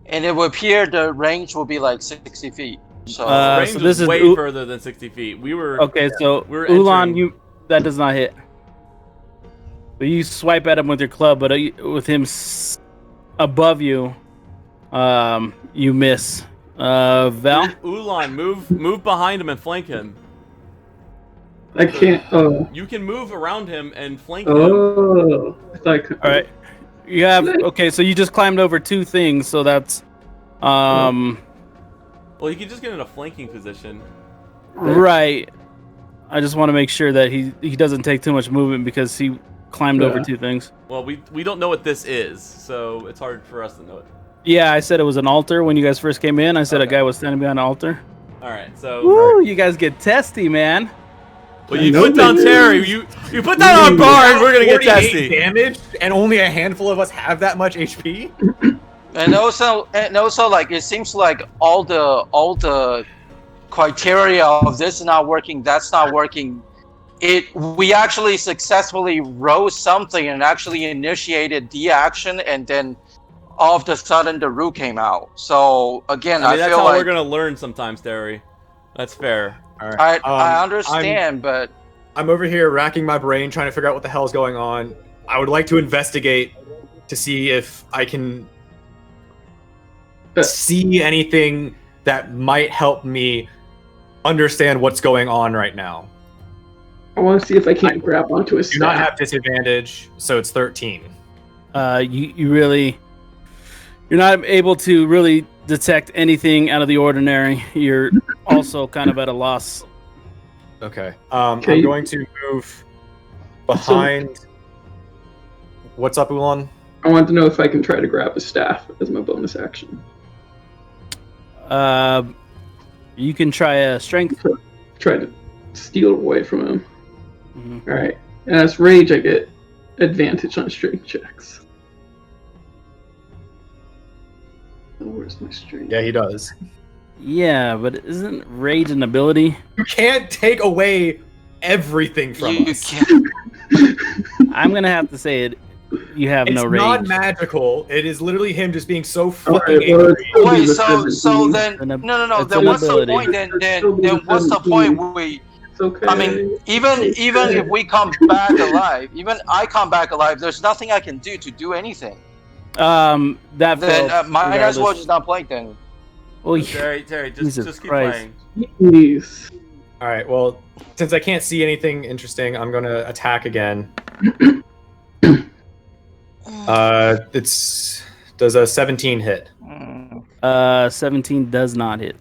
And it would appear the range will be like 60 feet. So, the range is way further than 60 feet. We were Ulan, that does not hit. But you swipe at him with your club, but with him above you, you miss. Val? Ulan, move behind him and flank him. I can't. Oh. You can move around him and flank him. Oh. All right. You have so you just climbed over 2 things, so that's Well, he can just get in a flanking position. Right. I just want to make sure that he doesn't take too much movement because he climbed over 2 things. Well, we don't know what this is, so it's hard for us to know it. Yeah, I said it was an altar when you guys first came in. I said a guy was standing behind an altar. All right, so woo, you guys get testy, man. Well, you put down Terry. You put down our bar, we're gonna get testy. Damage, and only a handful of us have that much HP. And also, like, it seems like all the criteria of this is not working, that's not working. We actually successfully rose something and actually initiated the action, and then all of a sudden the root came out. So again, I that's feel how like we're gonna learn sometimes, Terry. That's fair. All right. I understand, but I'm over here racking my brain trying to figure out what the hell is going on. I would like to investigate to see if I can see anything that might help me understand what's going on right now. I want to see if I can't grab onto a staff. Do not have disadvantage, so it's 13. You're not able to really detect anything out of the ordinary. You're also kind of at a loss. Okay. I'm going to move behind. What's up, Ulan? I want to know if I can try to grab a staff as my bonus action. You can try a strength. Try to steal away from him. Mm-hmm. All right. And that's rage. I get advantage on strength checks. Oh, where's my strength? Yeah, he does. Yeah, but isn't rage an ability? You can't take away everything from You us. can't. I'm gonna have to say it. You have It's no not rage. magical. It is literally him just being so All fucking right, well, angry. it's still be Wait, the so 17. then no. It's Then an what's the ability. point? Then Still be the what's the 17. point? It's okay. I mean, even if we come back alive, even I come back alive, there's nothing I can do to do anything. That Then failed. might as well regardless. just not play then. Oh, Terry, Jesus just keep Christ. playing. Jeez. All right. Well, since I can't see anything interesting, I'm gonna attack again. Does a 17 hit? 17 does not hit.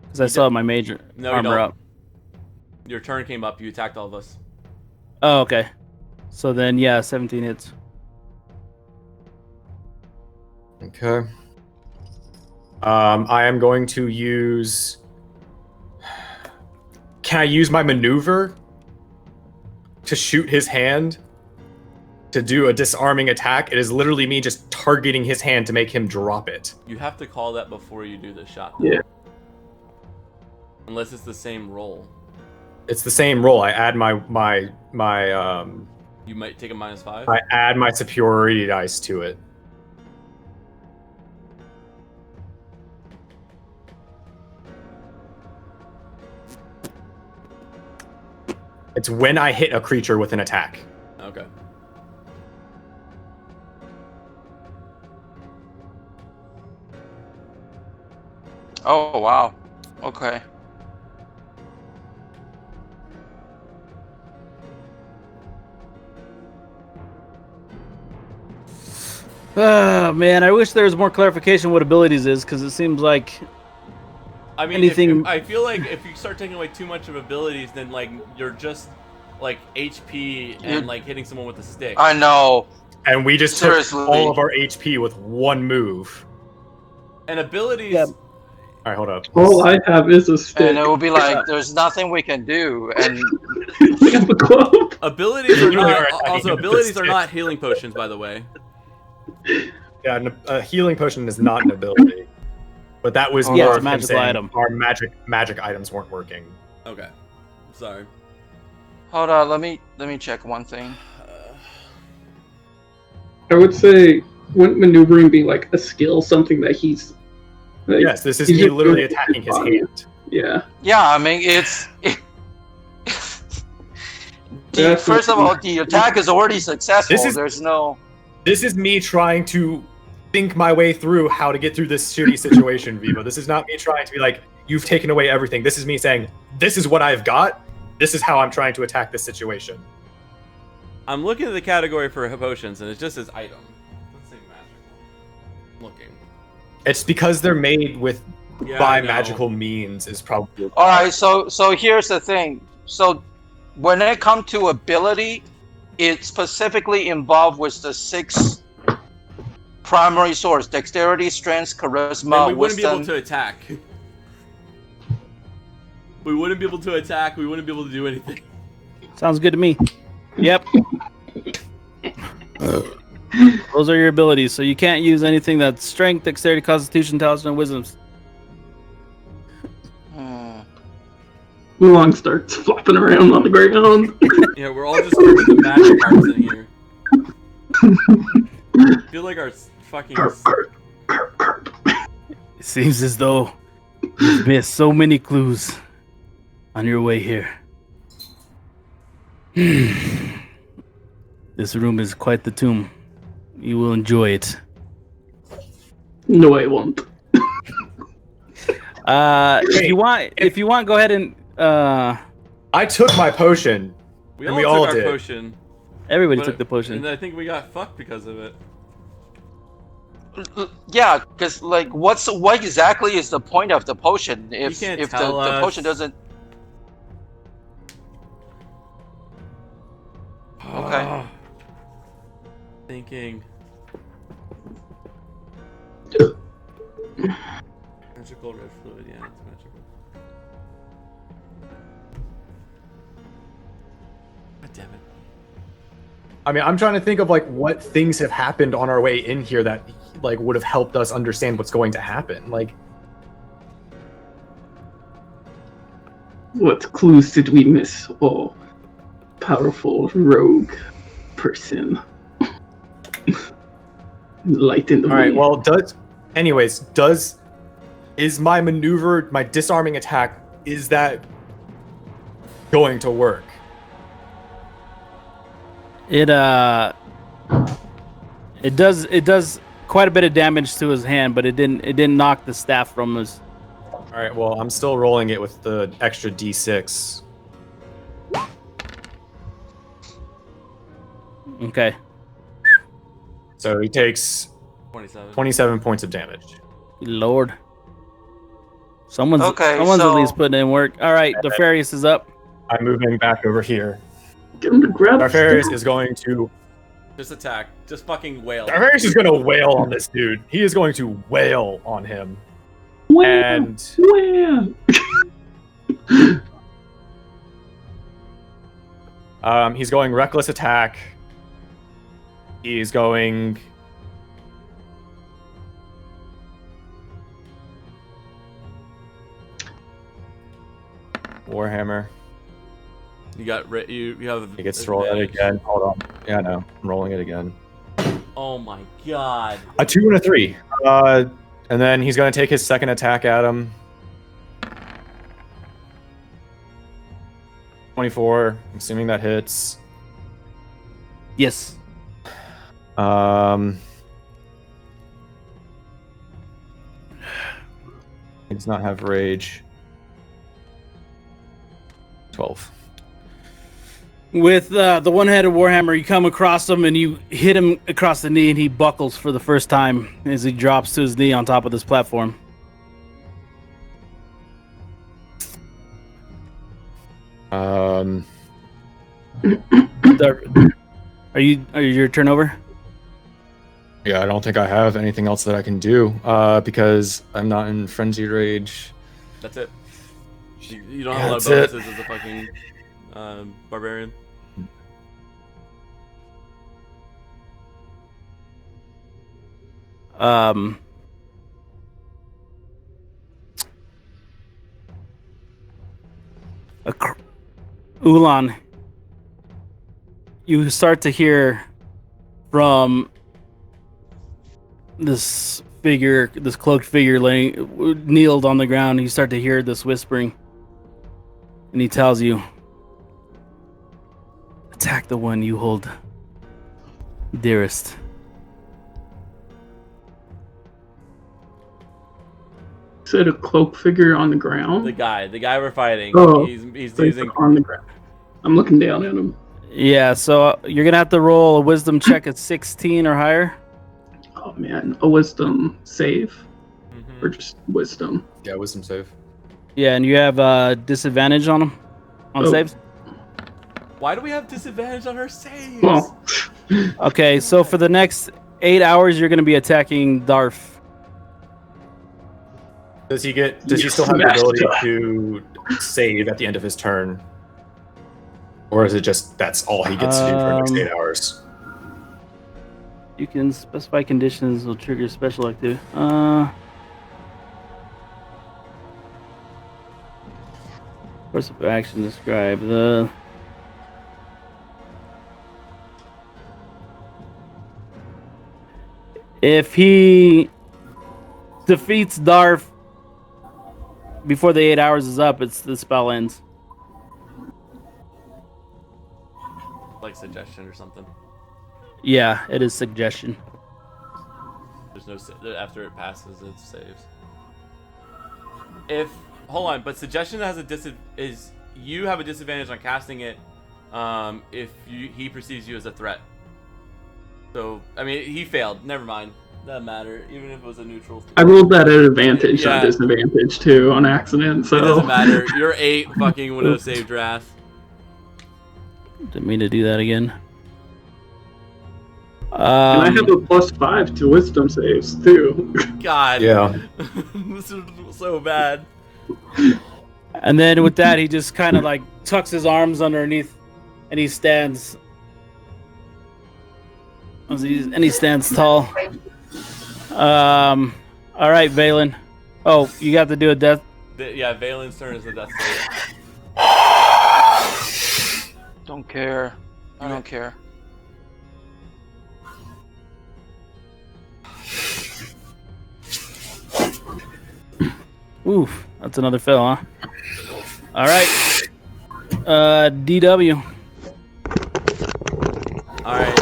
Because I still have my major No, you armor don't. up. Your turn came up. You attacked all of us. Oh, okay. So then, yeah, 17 hits. Okay. I am going to use. Can I use my maneuver to shoot his hand to do a disarming attack? It is literally me just targeting his hand to make him drop it. You have to call that before you do the shot. Though. Yeah. Unless it's the same roll. It's the same roll. I add my You might take a -5. I add my superiority dice to it. It's when I hit a creature with an attack. Okay. Oh wow. Okay. Oh, man, I wish there was more clarification what abilities is, because it seems like I mean, anything- I feel like if you start taking away too much of abilities, then like you're just like HP and like hitting someone with a stick. I know. And we just Seriously. took all of our HP with one move. And abilities. Yeah. All right, hold up. All I have is a stick. And it will be like, there's nothing we can do. And I have a club. Abilities are Literally not. are attacking Also, him with abilities a are stick. not healing potions, by the way. Yeah, a healing potion is not an ability. But that was Yeah, more it's a of him magical saying item. our magic items weren't working. Okay. Sorry. hold on, let me check one thing. I would say, wouldn't maneuvering be like a skill, something that he's. Like, Yes, this is he's me just literally doing it with attacking his body. hand. Yeah. Yeah, I mean it's. That's First of what- all, the attack is already successful. This is- There's no. This is me trying to think my way through how to get through this shitty situation, Vivo. This is not me trying to be like, you've taken away everything. This is me saying, this is what I've got. This is how I'm trying to attack this situation. I'm looking at the category for potions, and it just says item. Let's say magical. Looking. It's because they're made with Yeah, by I know. magical means is probably. All right, so here's the thing. So when it comes to ability, it's specifically involved with the 6 primary source: dexterity, strength, Then charisma, we wouldn't be wisdom. able to attack. We wouldn't be able to attack. We wouldn't be able to do anything. sounds good to me. Yep. Those are your abilities, so you can't use anything that's strength, dexterity, constitution, intelligence, and wisdoms. Oolong starts flopping around on the ground. Yeah, we're all just turning to magic cards in here. I feel like our fucking. It seems as though you've missed so many clues on your way here. This room is quite the tomb. You will enjoy it. No, I won't. If you want, go ahead and I took my potion. We And all we took all our did. potion. everybody but- took the potion. And I think we got fucked because of it. Yeah, because like, what exactly is the point of the potion if can't the tell us. potion doesn't? Okay. Ah. Thinking. Magical red fluid, yeah, it's magical. God damn it. I mean, I'm trying to think of like what things have happened on our way in here that like would have helped us understand what's going to happen. Like, What clues did we miss? Oh, powerful rogue person. Light in the all right. way. Well, is my maneuver, my disarming attack, is that going to work? It does quite a bit of damage to his hand, but it didn't knock the staff from his. All right. Well, I'm still rolling it with the extra D6. Okay. So he takes 27 points of damage. Lord. Someone's Okay, at so- least putting in work. All right, Defarius is up. I'm moving back over here. Get him to grab the Darfarius staff. is going to. Just attack. Just fucking wail. Darfarius is going to wail on this dude. He is going to wail on him. Wham! And Wham! he's going reckless attack. He's going. Warhammer. You got you have. He gets to roll it advantage. again. Hold on. Yeah, no, I'm rolling it again. Oh my god. A 2 and a 3. And then he's going to take his second attack at him. 24. I'm assuming that hits. Yes. He does not have rage. 12. With the one-headed warhammer, you come across him and you hit him across the knee, and he buckles for the first time as he drops to his knee on top of this platform. Are you your turn over? Yeah, I don't think I have anything else that I can do because I'm not in frenzy rage. That's it. You don't have a lot of That's bonuses as a fucking barbarian. Ulan, you start to hear from this figure, this cloaked figure laying kneeled on the ground. You start to hear this whispering, and he tells you, "Attack the one you hold dearest." Said a cloak figure on the ground. The guy we're fighting. Oh, he's So he's using. on the ground. I'm looking down at him. Yeah, so you're gonna have to roll a wisdom check at 16 or higher. Oh man, a wisdom save Mhm. or just wisdom. Yeah, wisdom save. Yeah, and you have disadvantage on them on Oh. saves. Why do we have disadvantage on our saves? Well, Okay, so for the next 8 hours, you're gonna be attacking Darf. Does he still have the Smashed ability it. to save at the end of his turn? Or is it just that's all he gets to do for the next 8 hours? You can specify conditions will trigger special activity. Course of action describe the. If he defeats Darf before the 8 hours is up, the spell ends. Like suggestion or something. Yeah, it is suggestion. There's no after it passes, it saves. If hold on, but suggestion has a is you have a disadvantage on casting it if he perceives you as a threat. So I mean he failed. Never mind. Doesn't matter. Even if it was a neutral. I rolled that at advantage, Yeah. not disadvantage too, on accident. So It doesn't matter. You're 8 fucking would have saved Wrath. Didn't mean to do that again. And I have a +5 to wisdom saves too. God. Yeah. This is so bad. And then with that, he just kind of like tucks his arms underneath, and he stands And he stands tall. All right, Valen. Oh, you got to do a death. Yeah, Valen's turn is the death save. Don't care. I don't care. Oof, that's another fail, huh? All right. DW. All right.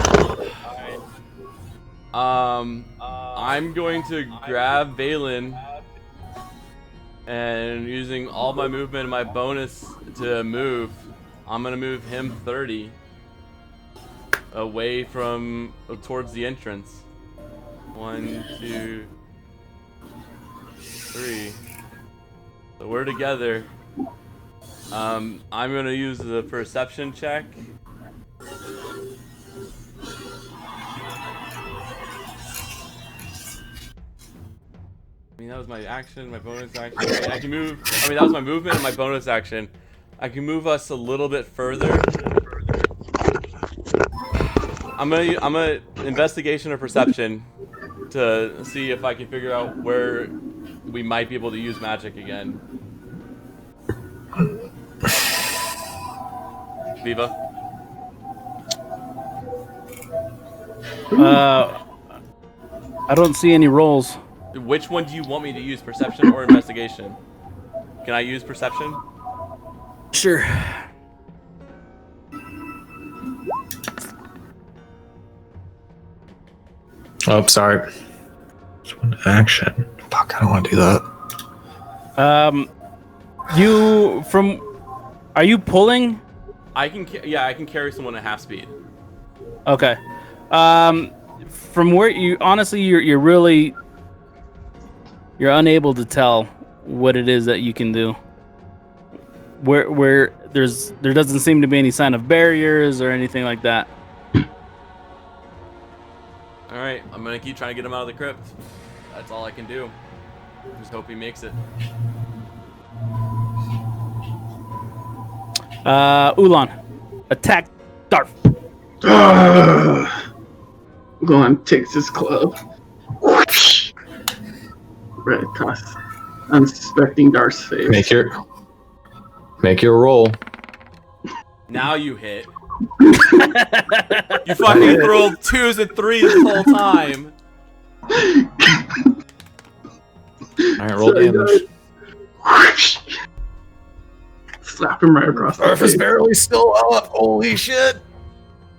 I'm going to grab Valen and using all my movement and my bonus to move, I'm gonna move him 30 away from towards the entrance. 1, 2, 3. So we're together. I'm gonna use the perception check. I mean, that was my action, my bonus action. Okay, I can move. I mean, that was my movement and my bonus action. I can move us a little bit further. I'm gonna investigation or perception to see if I can figure out where we might be able to use magic again. Viva. I don't see any rolls. Which one do you want me to use, perception or investigation? Can I use perception? Sure. Oh, sorry. Just one action. Fuck, I don't want to do that. Are you pulling? I can carry someone at half speed. Okay. From where you're unable to tell what it is that you can do. Where there doesn't seem to be any sign of barriers or anything like that. All right, I'm gonna keep trying to get him out of the crypt. That's all I can do. Just hope he makes it. Ulan, attack Darth. Go and takes his club. Right across unsuspecting Darth's face. Make your roll. Now you hit. You fucking rolled 2s and 3s the whole time. Alright, roll damage. Slap him right across the Darth is face. barely still up. Holy shit.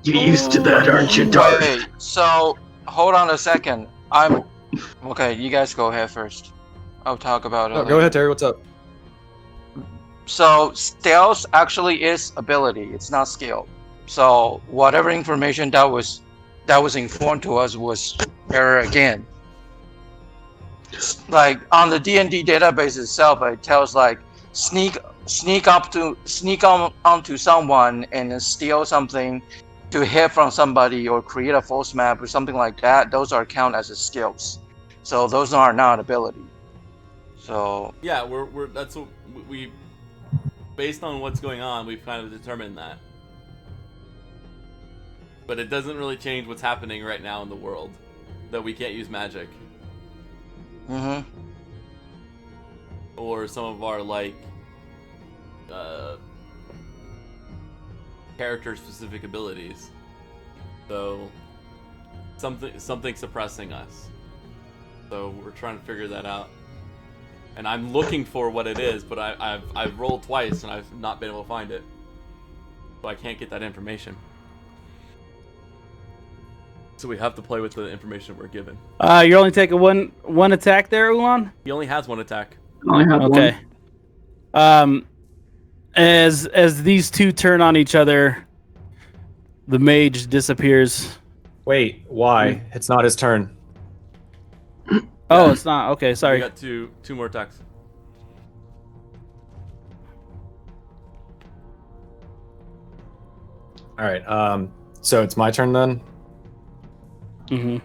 You're used to that, aren't you, Darth? Wait, so hold on a second. Okay. You guys go ahead first. I'll talk about it. Oh, later. go ahead, Terry. What's up? So stealth actually is ability. It's not skill. So whatever information that was informed to us was error again. Like on the D&D database itself, it tells like sneak onto someone and then steal something to hit from somebody or create a false map or something like that. Those are count as skills. So those are not ability. So Yeah, that's what we based on what's going on, we've kind of determined that. But it doesn't really change what's happening right now in the world. That we can't use magic. mm-hmm. Or some of our character specific abilities. So something suppressing us. So we're trying to figure that out. And I'm looking for what it is, but I've rolled twice and I've not been able to find it. So I can't get that information. So we have to play with the information we're given. You're only taking one attack there, Ulan? He only has one attack. I only have Okay. one. As these two turn on each other, the mage disappears. Wait, why? It's not his turn. Oh, it's not. Okay, We sorry. got two more attacks. Alright, so it's my turn then? Mm-hmm.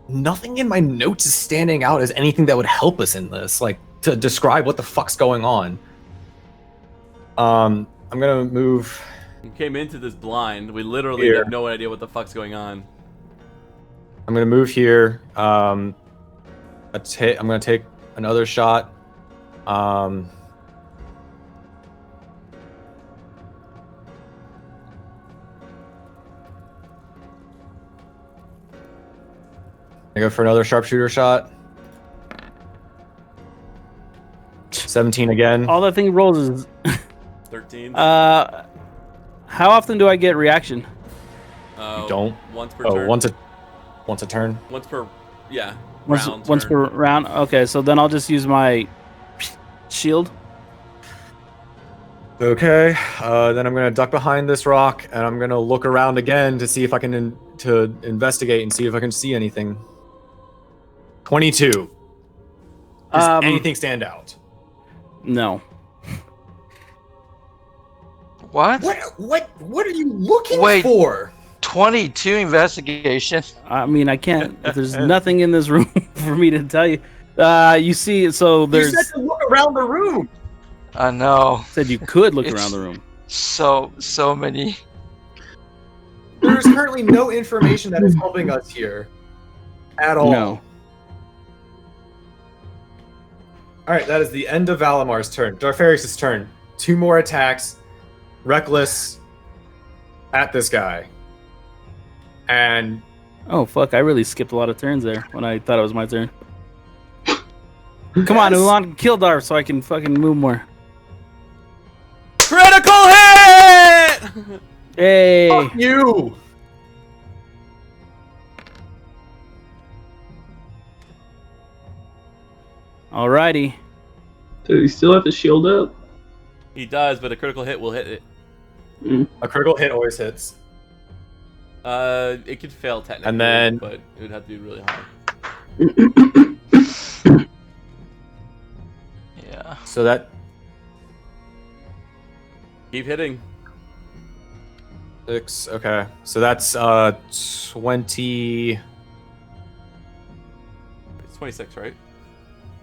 Nothing in my notes is standing out as anything that would help us in this, like to describe what the fuck's going on. I'm gonna move. We came into this blind. We literally Here. have no idea what the fuck's going on. I'm gonna move here. I'm gonna take another shot. I go for another sharpshooter shot. 17 again. All that thing rolls is 13. how often do I get reaction? Don't. Once per turn. Once a turn. Once per, yeah. Once per round. Okay, so then I'll just use my shield. Okay. Then I'm gonna duck behind this rock and I'm gonna look around again to see if I can to investigate and see if I can see anything. 22. Does anything stand out? No. What? What are you looking for? 22 investigation. I mean, I can't. There's nothing in this room for me to tell you. You see, so there's. You said to look around the room. I know. Said you could look around the room. So many. There is currently no information that is helping us here at all. No. All right, that is the end of Valamar's turn. Darfarius' turn. 2 more attacks. Reckless at this guy. And Oh fuck! I really skipped a lot of turns there when I thought it was my turn. Come on, Ulan, kill Darf so I can fucking move more. Critical hit! Hey! fuck you! Alrighty. Does he still have his shield up? He does, but a critical hit will hit it. A critical hit always hits. It could fail technically, And then- but it would have to be really high. Yeah. So that Keep hitting. 6. Okay. So that's 20 It's 26, right?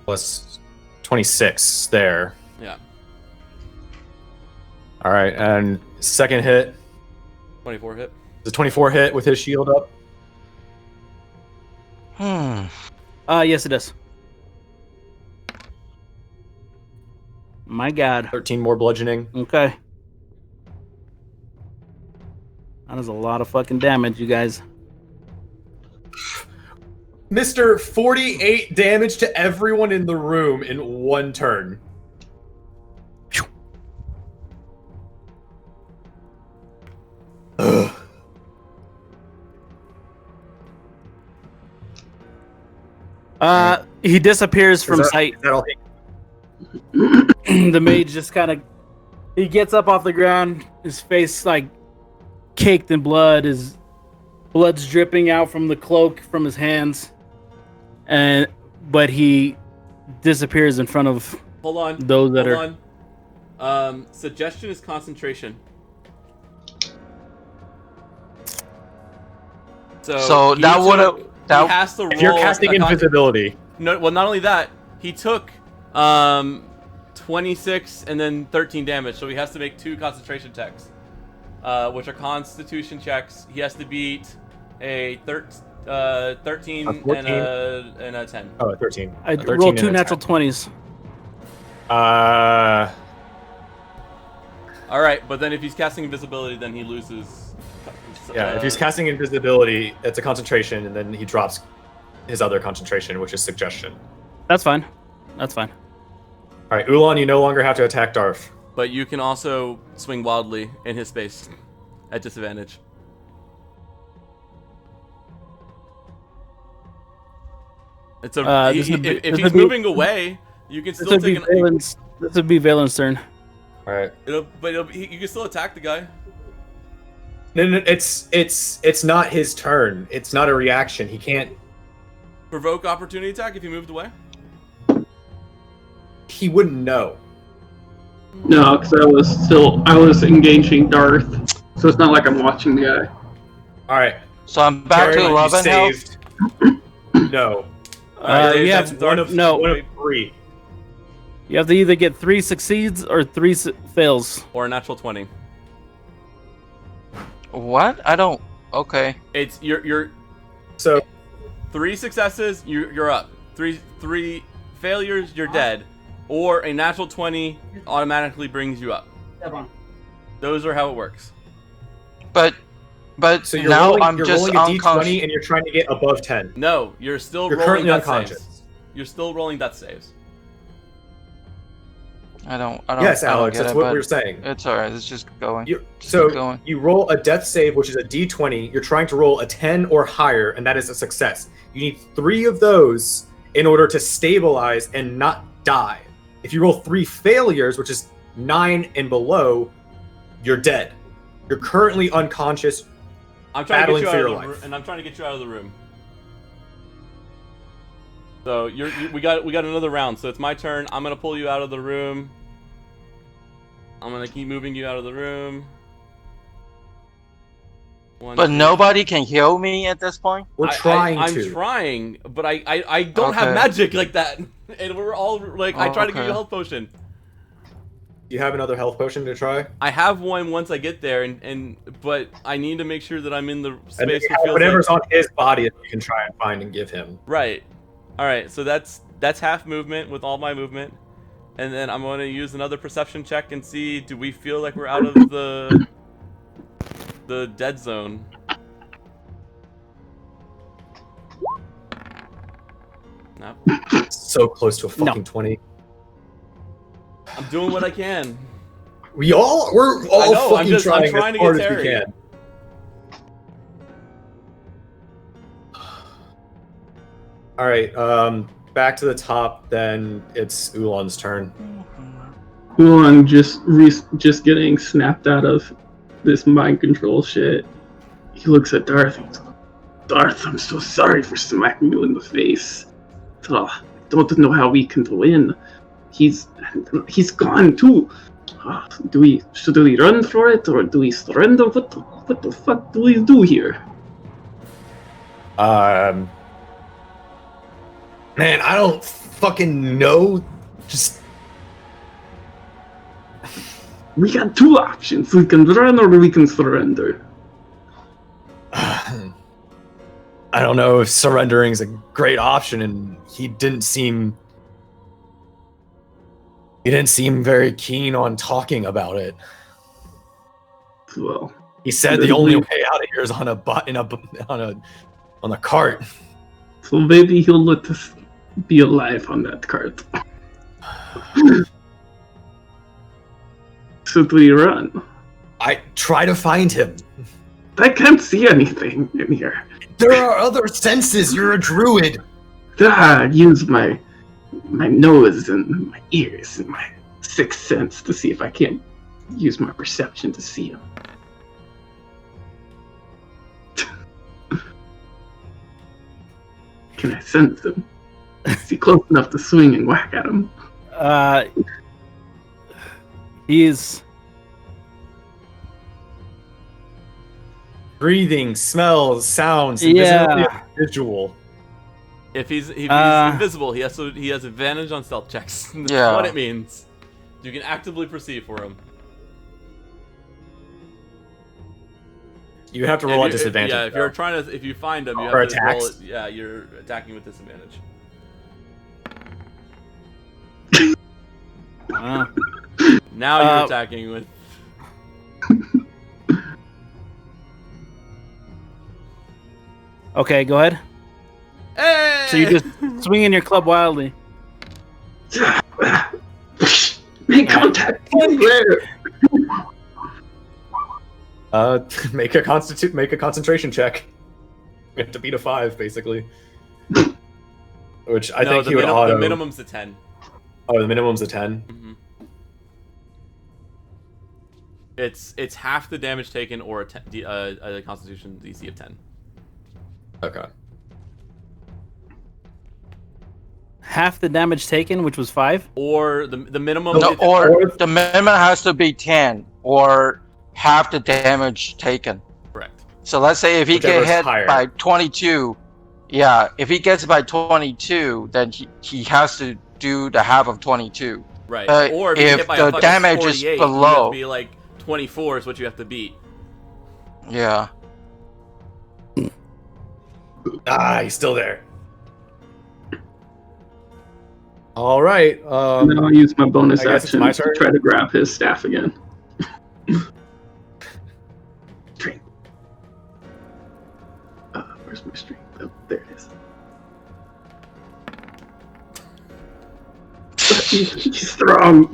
plus 26 there. Yeah. All right, and second hit. 24 hit. The 24 hit with his shield up. Yes, it does. My God. 13 more bludgeoning. Okay. That is a lot of fucking damage, you guys. Mr. 48 damage to everyone in the room in 1 turn. Ugh. He disappears from sight. Is that all? The mage just kind of, he gets up off the ground, his face like caked in blood, his blood's dripping out from the cloak from his hands, but he disappears in front of Hold on. those that Hold on. Suggestion is concentration. So he that would have. he That has to roll. If you're casting a con- invisibility. No, well, not only that, he took 26 and then 13 damage, so he has to make 2 concentration checks, which are Constitution checks. He has to beat a 13 A 14? and a 10. Oh, 13. I A 13 rolled and 2 a natural 10. 20s. All right, but then if he's casting invisibility, then he loses. Yeah, if he's casting invisibility, it's a concentration, and then he drops his other concentration, which is suggestion. That's fine. That's fine. All right, Ulan, you no longer have to attack Darf. But you can also swing wildly in his space at disadvantage. It's a if he's moving away, you can This still would be take an. Valen's. This would be Valen's turn. All right. You can still attack the guy. No, it's not his turn. It's not a reaction. He can't. Provoke opportunity attack if he moved away. He wouldn't know. No, because I was engaging Darth, so it's not like I'm watching the guy. All right. So I'm back to Karen, you 11 health. saved. No. You That's have one of no. one of 3. You have to either get 3 succeeds or 3 fails. Or a natural 20. What? I don't. Okay. It's you're So 3 successes, you're up. Three failures, you're dead. Or a natural 20 automatically brings you up. Those are how it works. But so you're now rolling, I'm you're just rolling a d20 unconscious. and you're trying to get above 10. No, you're still You're rolling currently death unconscious. saves. You're still rolling death saves. I don't. Yes, I don't Alex, get that's it, what but we're saying. It's alright. It's just going. You, Just so keep going. you roll a death save, which is a d20. You're trying to roll a 10 or higher, and that is a success. You need 3 of those in order to stabilize and not die. If you roll 3 failures, which is 9 and below, you're dead. You're currently unconscious. I'm trying to get battling you for out your of the life. and I'm trying to get you out of the room. So we got another round. So it's my turn. I'm gonna pull you out of the room. I'm gonna keep moving you out of the room. One, But two. nobody can heal me at this point. We're trying I'm to. trying, but I don't have Okay. magic like that. And we're all like, I tried to give you a Okay. health potion. You have another health potion to try? I have one once I get there, but I need to make sure that I'm in the And space you that have feels whatever's like, on his body that you can try and find and give him. right. All right, so that's half movement with all my movement, and then I'm going to use another perception check and see, do we feel like we're out of the dead zone? No. So close to a fucking 20. I'm doing what I can. We're all know, I'm fucking trying trying as to hard get as we Terry. can. All right, back to the top. Then it's Ulan's turn. Ulan just getting snapped out of this mind control shit. He looks at Darth and goes, Darth, I'm so sorry for smacking you in the face. I don't know how we can win. He's gone too. Should we run for it or do we surrender? What the fuck do we do here? Man, I don't fucking know. Just We got 2 options. We can run or we can surrender. I don't know if surrendering is a great option, and he didn't seem very keen on talking about it. Well, He said the only way out of here is on a cart. so maybe he'll let us be alive on that cart. Should we run? I try to find him. I can't see anything in here. There are other senses. You're a druid. Use my nose and my ears and my 6th sense to see if I can't use my perception to see him. Can I sense him? Is he close enough to swing and whack at him? He's Breathing, smells, sounds, Yeah. visual. If he's invisible, he has advantage on stealth checks. That's Yeah. what it means. You can actively perceive for him. You have to roll at disadvantage. Yeah, if you find him, you have Or to roll attacks. it. Yeah, you're attacking with disadvantage. Now you're attacking with. okay. Go ahead. Hey! So you just swinging your club wildly. Make contact anywhere. Make a concentration check. You have to beat a 5, basically. Which I think he would auto. The minimum's a 10. Oh, the minimum's a 10. Mm-hmm. It's half the damage taken or a Constitution DC of 10. Okay. Half the damage taken, which was 5. Or the minimum. No, or the minimum has to be 10 or half the damage taken. Correct. So let's say if he Whichever's get hit higher. by 22, yeah, if he gets by 22, then he has to do the half of 22. Right. Or if you get hit by a the fucking damage 48, is you have below. to be like 24 is what you have to beat. Yeah. He's still there. All right. Now I'll use my bonus I guess it's action my to turn. try to grab his staff again. Strength. Where's my strength? Oh, there it is. He's strong.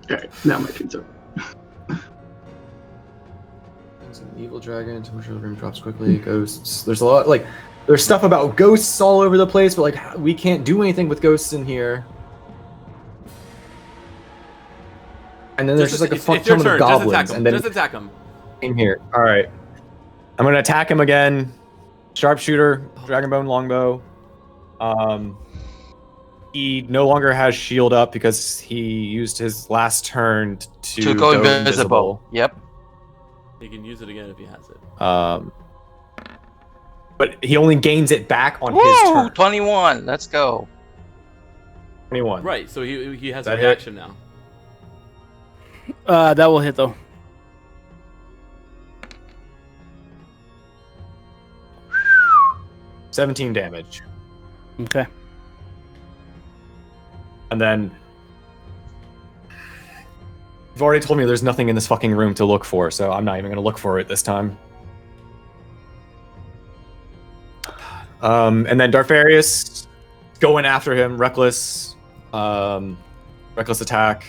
Alright, now my turn's over. It's an evil dragon. Temperature of the room drops quickly. Ghosts. There's a lot. Like, there's stuff about ghosts all over the place, but like we can't do anything with ghosts in here. And then there's just like a fuck ton of goblins, and then just attack him. in here. All right, I'm gonna attack him again. Sharpshooter, dragonbone longbow. He no longer has shield up because he used his last turn to go invisible. Yep. He can use it again if he has it. But he only gains it back on his Woo! turn. 21. Let's go. 21. Right, so he has a That hit? reaction now. That will hit though. $17 damage. Okay. And then you've already told me there's nothing in this fucking room to look for, so I'm not even gonna look for it this time. And then Darfarius going after him, reckless attack.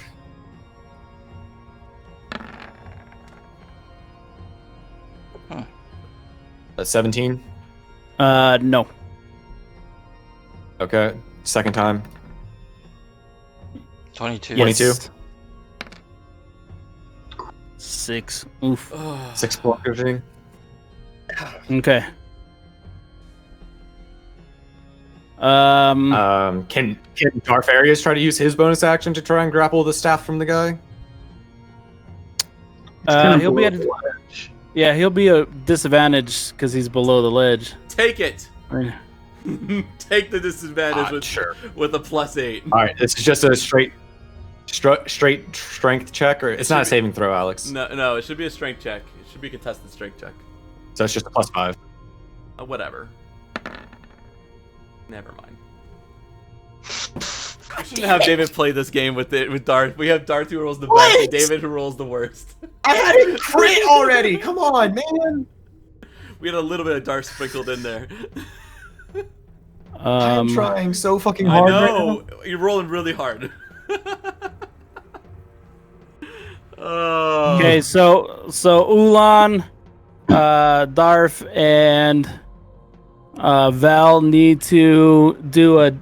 Huh. That's 17. No. Okay, second time. 22. 22. 6. Oof. 6 block everything. Okay. Can Darfarius try to use his bonus action to try and grapple the staff from the guy? He'll be at he'll be a disadvantage because he's below the ledge. Take it. Right. Take the disadvantage with a +8. All right, this is just a straight strength check, or it's not a saving throw, Alex. No, it should be a strength check. It should be a contested strength check. So it's just a +5. Whatever. Never mind. We shouldn't have David play this game with Darth. We have Darth who rolls the best and David who rolls the worst. I had it crit already. Come on, man. We had a little bit of Darth sprinkled in there. I'm trying so fucking hard. I know. Right now. You're rolling really hard. Okay, so Ulan, Darf, and Val need to do a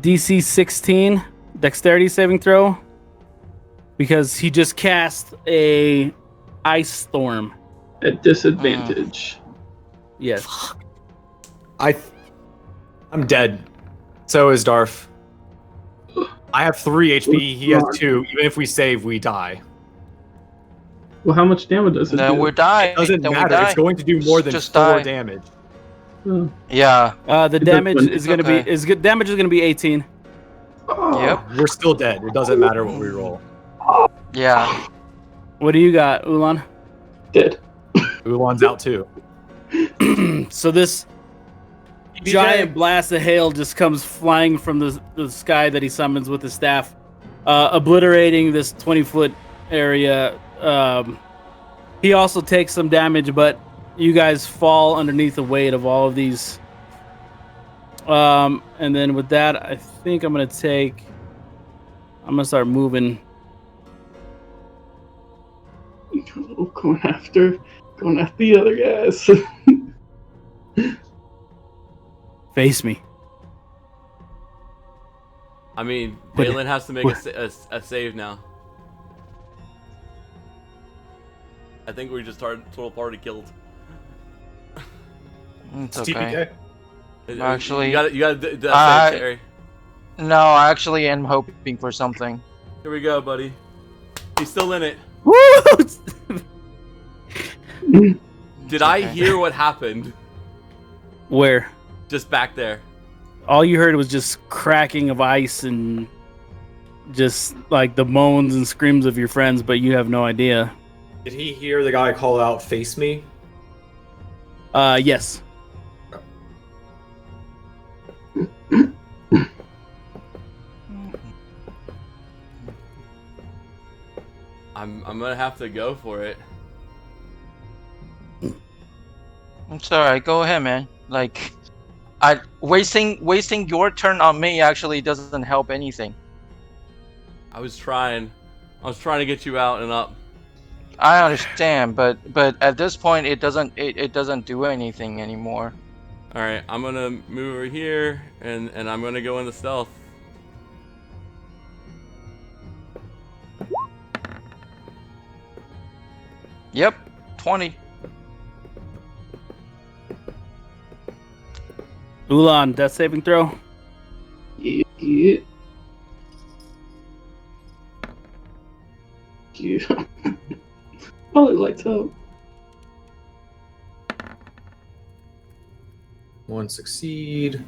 DC 16 dexterity saving throw because he just cast a ice storm. At disadvantage. Yes. I'm dead. So is Darf. I have 3 HP. He has 2. Even if we save, we die. Well, how much damage does it do? Then we're dying. It doesn't then matter. We die. It's going to do more than Just 4 die. damage. Oh. Yeah. The damage It's is going to okay. be damage is going to be 18. Yep. We're still dead. It doesn't matter what we roll. Yeah. What do you got, Ulan? Dead. Ulan's out too. So this giant blast of hail just comes flying from the sky that he summons with his staff, obliterating this 20-foot area. He also takes some damage, but you guys fall underneath the weight of all of these. And then with that, I think I'm gonna start moving. Going after the other guys. Face me. I mean, What- Balin has to make a save now. I think we just total party killed. It's It's okay. TPK. Actually, you got to do that save, Terry. No, I actually am hoping for something. Here we go, buddy. He's still in it. Woo! Did I hear what happened? Where? Just back there. All you heard was just cracking of ice and just like the moans and screams of your friends, but you have no idea. Did he hear the guy call out, "Face me"? Yes. I'm gonna have to go for it. It's alright, go ahead, man. Like, wasting your turn on me actually doesn't help anything. I was trying to get you out and up. I understand, but at this point it doesn't do anything anymore. All right, I'm gonna move over here, and I'm gonna go into stealth. Yep, 20. Ulan, death saving throw. Yeah. Oh, it lights up. 1 succeed.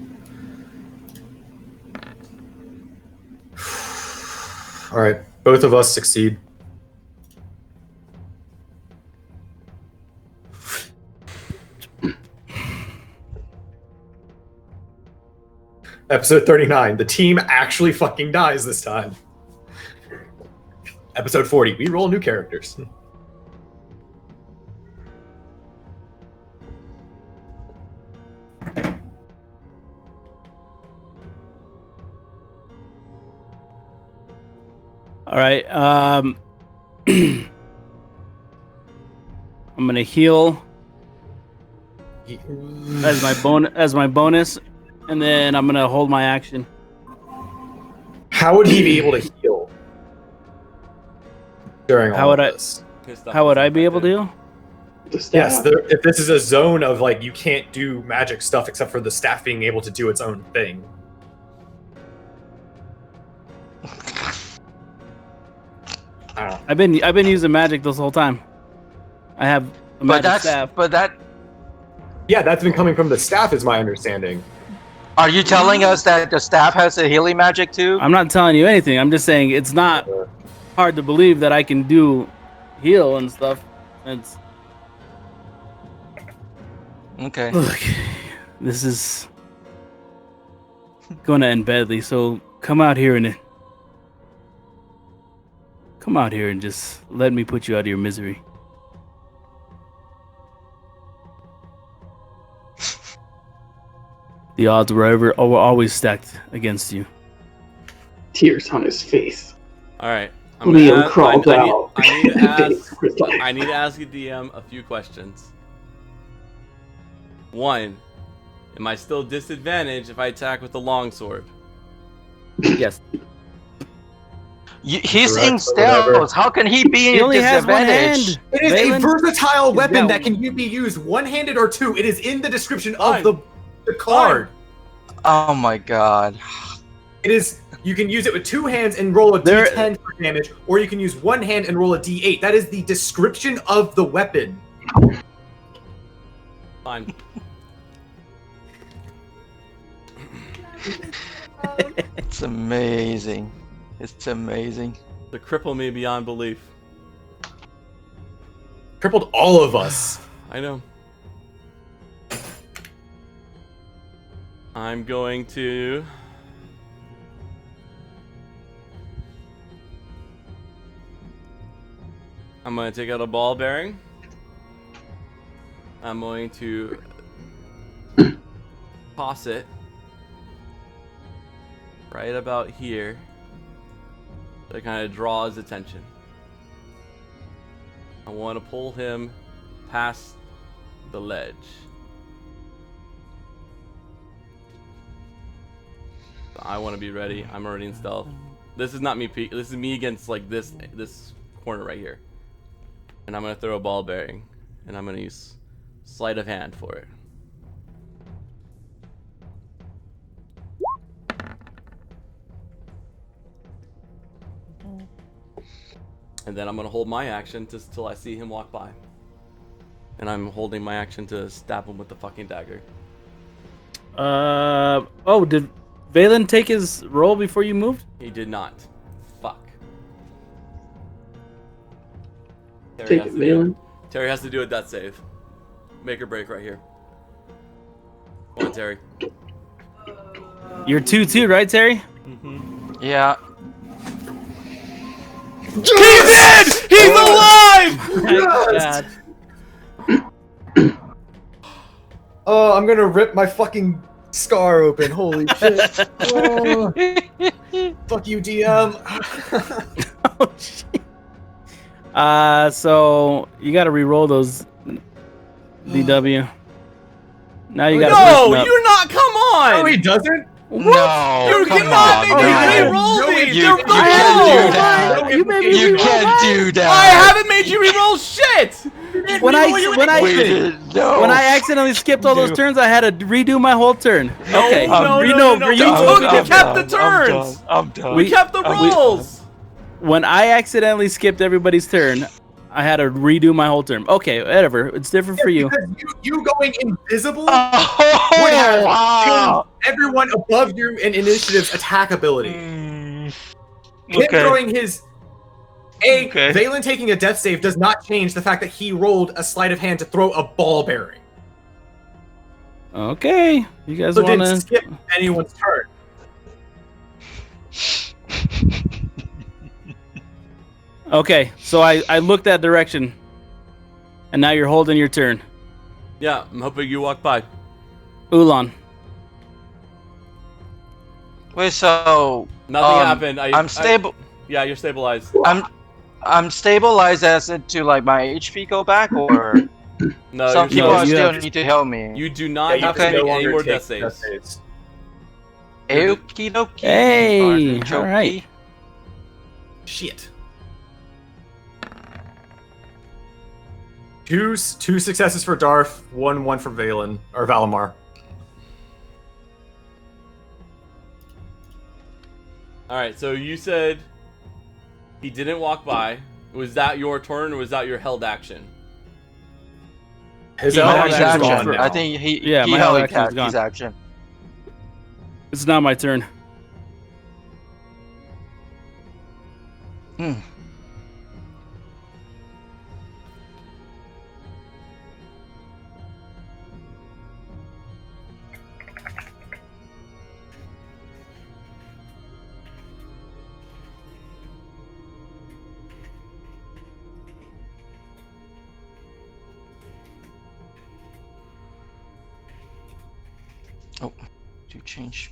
All right, both of us succeed. Episode 39. The team actually fucking dies this time. Episode 40. We roll new characters. All right. I'm gonna heal as my bonus, and then I'm gonna hold my action. How would he be able to heal during all of this? How would I be able to? The staff. Yes, if this is a zone of like you can't do magic stuff except for the staff being able to do its own thing. I don't know. I've been using magic this whole time. I have a magic staff. Yeah, that's been coming from the staff, is my understanding. Are you telling us that the staff has a healing magic too? I'm not telling you anything. I'm just saying it's not hard to believe that I can do heal and stuff. It's Okay. look, this is going to end badly. So come out here and just let me put you out of your misery. The odds were always stacked against you. Tears on his face. All right. Liam crawled out. I need to ask a DM a few questions. 1, am I still disadvantaged if I attack with the longsword? Yes. He's Correct, in or whatever. stealth. How can he be He in only has one disadvantage? hand. It is Valen? a versatile weapon got that can be used one-handed or two. It is in the description Fine. of the card. Oh my god. It is. You can use it with two hands and roll a d10 for damage, or you can use one hand and roll a d8. That is the description of the weapon. Fine. It's amazing. It's amazing. To cripple me beyond belief. Crippled all of us. I know. I'm going to... I'm going to take out a ball bearing. I'm going to toss it right about here to kind of draw his attention. I want to pull him past the ledge. I want to be ready. I'm already in stealth. This is not me. This is me against like this corner right here. And I'm gonna throw a ball bearing, and I'm gonna use sleight of hand for it. And then I'm gonna hold my action just till I see him walk by. And I'm holding my action to stab him with the fucking dagger. Oh, did Valen take his roll before you moved? He did not. Fuck. Take it, Valen. Terry has to do a death save. Make or break right here. Come on, Terry. You're 2-2, right, Terry? Yeah. He's in! He's alive! God. Oh, I'm gonna rip my fucking scar open. Holy shit. Oh, fuck you, DM. Oh, shit. So you got to re-roll those DW. Now you got to No, up. you're not. Come on. No, he doesn't. No, You come cannot on, make me no. re-roll No, these. you They're can't the do rolls. that. You made me You re-roll can't mine. do that. I haven't made you re-roll shit. When I accidentally skipped all those turns, I had to redo my whole turn. Okay. No. You kept the turns. I'm done. We kept the rolls. When I accidentally skipped everybody's turn, I had to redo my whole turn. Okay, whatever. It's different for you. Because you going invisible would Oh, have wow. changed everyone above you in initiative's attack ability. Him throwing his Valen taking a death save does not change the fact that he rolled a sleight of hand to throw a ball bearing. Okay. You guys So want didn't to... skip anyone's turn. Okay, so I looked that direction. And now you're holding your turn. Yeah, I'm hoping you walk by. Ulan. Wait, so Nothing happened. I'm stable. Yeah, you're stabilized. I'm stabilized as into like my HP go back, or No, some you're people you still have- need to help me. You do not have can to no make any longer more take death saves. Okie dokie. Hey, Artichoke. all right. Shit. Two successes for Darth, one for Valen or Valimar. All right, so you said he didn't walk by. Was that your turn, or was that your held action? His He held held his action's action. gone now. I think he my held held action is his gone. action. It's not my turn. Hmm. Oh, to change.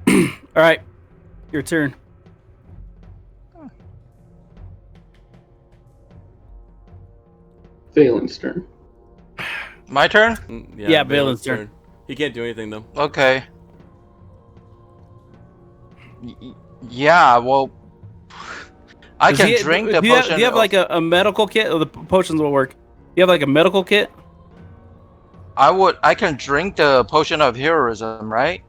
All right. Your turn. Valen's turn. My turn? Yeah, Valen's turn. He can't do anything though. Okay. Yeah, well, I can drink the potion. Do you have like a medical kit? Or the potions will work. You have like a medical kit? I can drink the potion of heroism, right?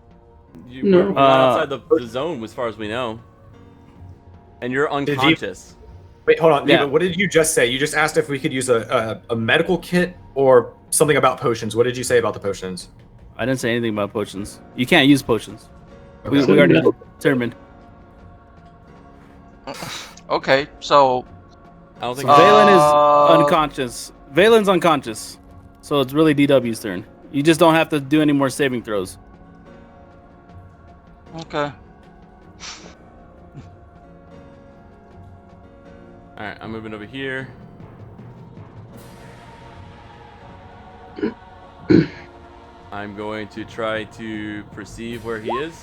We're not outside the zone as far as we know. And you're unconscious. Wait, hold on. Yeah. Eva, what did you just say? You just asked if we could use a medical kit or something about potions. What did you say about the potions? I didn't say anything about potions. You can't use potions. Okay. We already determined. Okay, so I don't think Valen is unconscious. Valen's unconscious. So it's really DW's turn. You just don't have to do any more saving throws. okay. Alright, I'm moving over here. I'm going to try to perceive where he is.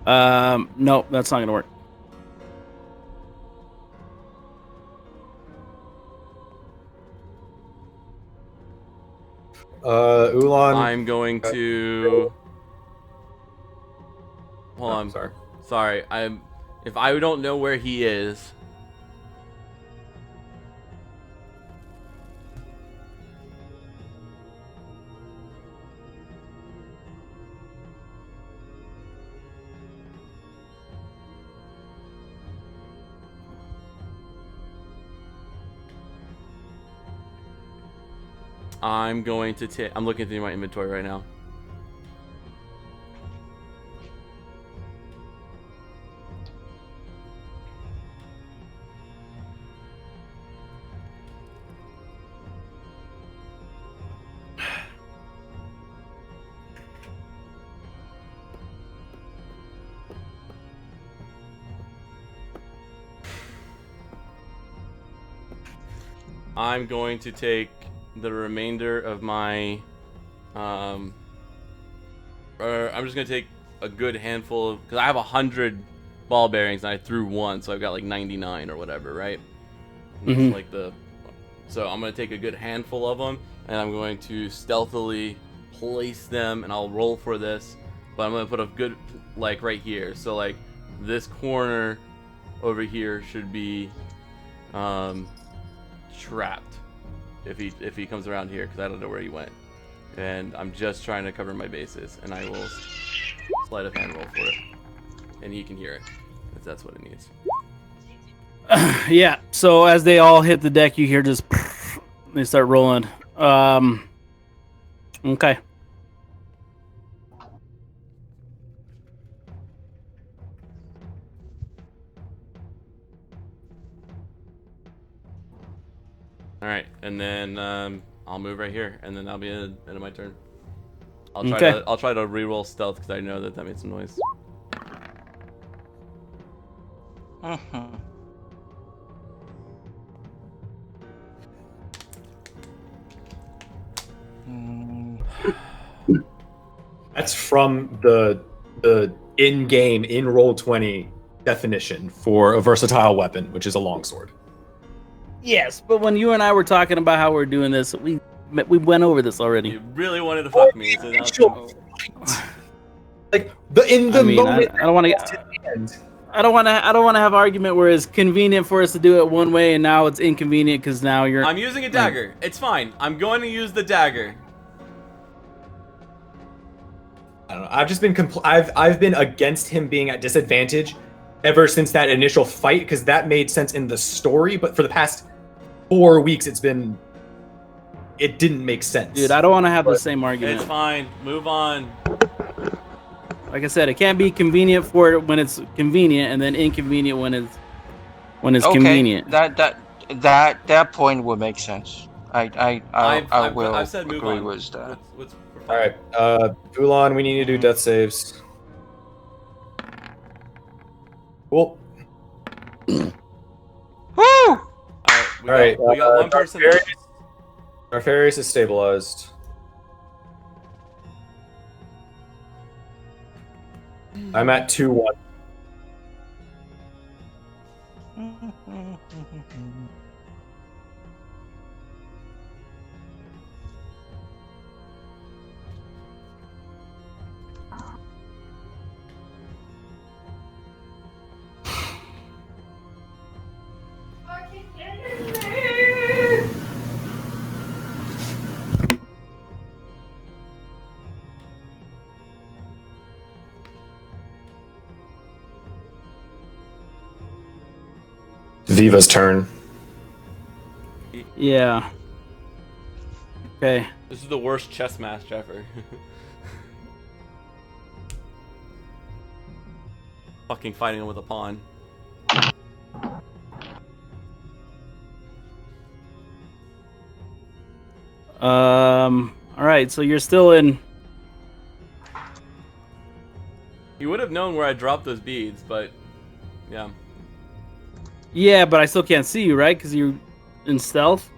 No, that's not gonna work. Ulan. I'm going to hold on. Sorry. Sorry. If I don't know where he is. I'm going to take. I'm looking through my inventory right now. I'm going to take the remainder of my, I'm just gonna take a good handful because I have 100 ball bearings and I threw one, so I've got like 99 or whatever, right? Mhm. Like so I'm gonna take a good handful of them and I'm going to stealthily place them, and I'll roll for this, but I'm gonna put a good like right here. So like this corner over here should be, trapped if he comes around here because I don't know where he went, and I'm just trying to cover my bases, and I will sleight of hand roll for it, and he can hear it if that's what it needs. Yeah. So as they all hit the deck, you hear just they start rolling. Okay. All right, and then I'll move right here, and then that'll be the end of my turn. I'll try Okay. to reroll stealth because I know that made some noise. Mhm. Mm. That's from the in-game, in Roll20 definition for a versatile weapon, which is a longsword. Yes, but when you and I were talking about how we're doing this, we went over this already. You really wanted to fuck me, so now it's Like in the I mean, moment, I don't want to. I don't want to have argument where it's convenient for us to do it one way, and now it's inconvenient because now you're. I'm using a dagger. It's fine. I'm going to use the dagger. I don't know. I've just been I've been against him being at disadvantage ever since that initial fight because that made sense in the story, but for the past 4 weeks it didn't make sense. Dude, I don't want to have the same argument. It's fine. Move on. Like I said, it can't be convenient for it when it's convenient, and then inconvenient when it's Okay, convenient. that point would make sense. I will I've said move agree on. with that. We're fine. All right, Bulan, we need you to do death saves. Cool. Woo! All right, we got one person. Darfarius is stabilized. I'm at 2-1. Viva's turn. Yeah. Okay. This is the worst chess match ever. Fucking fighting him with a pawn. All right. So you're still in. You would have known where I dropped those beads, but yeah. Yeah, but I still can't see you, right? Because you're in stealth.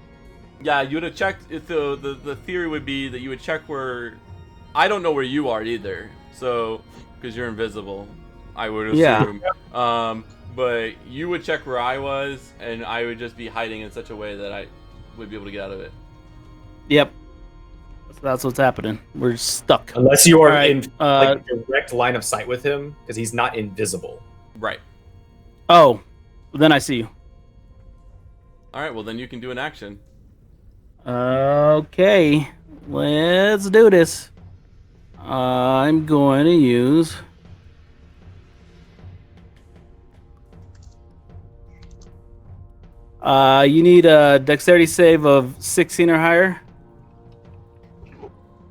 Yeah, you would have checked. If the theory would be that you would check where. I don't know where you are either, so because you're invisible, I would assume. Yeah. But you would check where I was, and I would just be hiding in such a way that I would be able to get out of it. Yep. That's what's happening. We're stuck. Unless you are All right, in like direct line of sight with him, because he's not invisible. Right. Oh, then I see you. All right. Well, then you can do an action. Okay, let's do this. I'm going to use. You need a dexterity save of 16 or higher.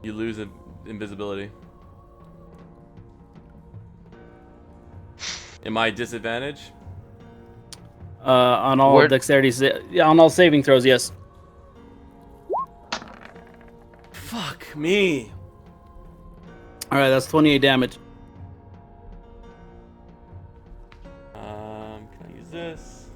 You lose invisibility. Am I disadvantage? On all Where- on all saving throws, yes. Fuck me. All right, that's 28 damage. Can I use this?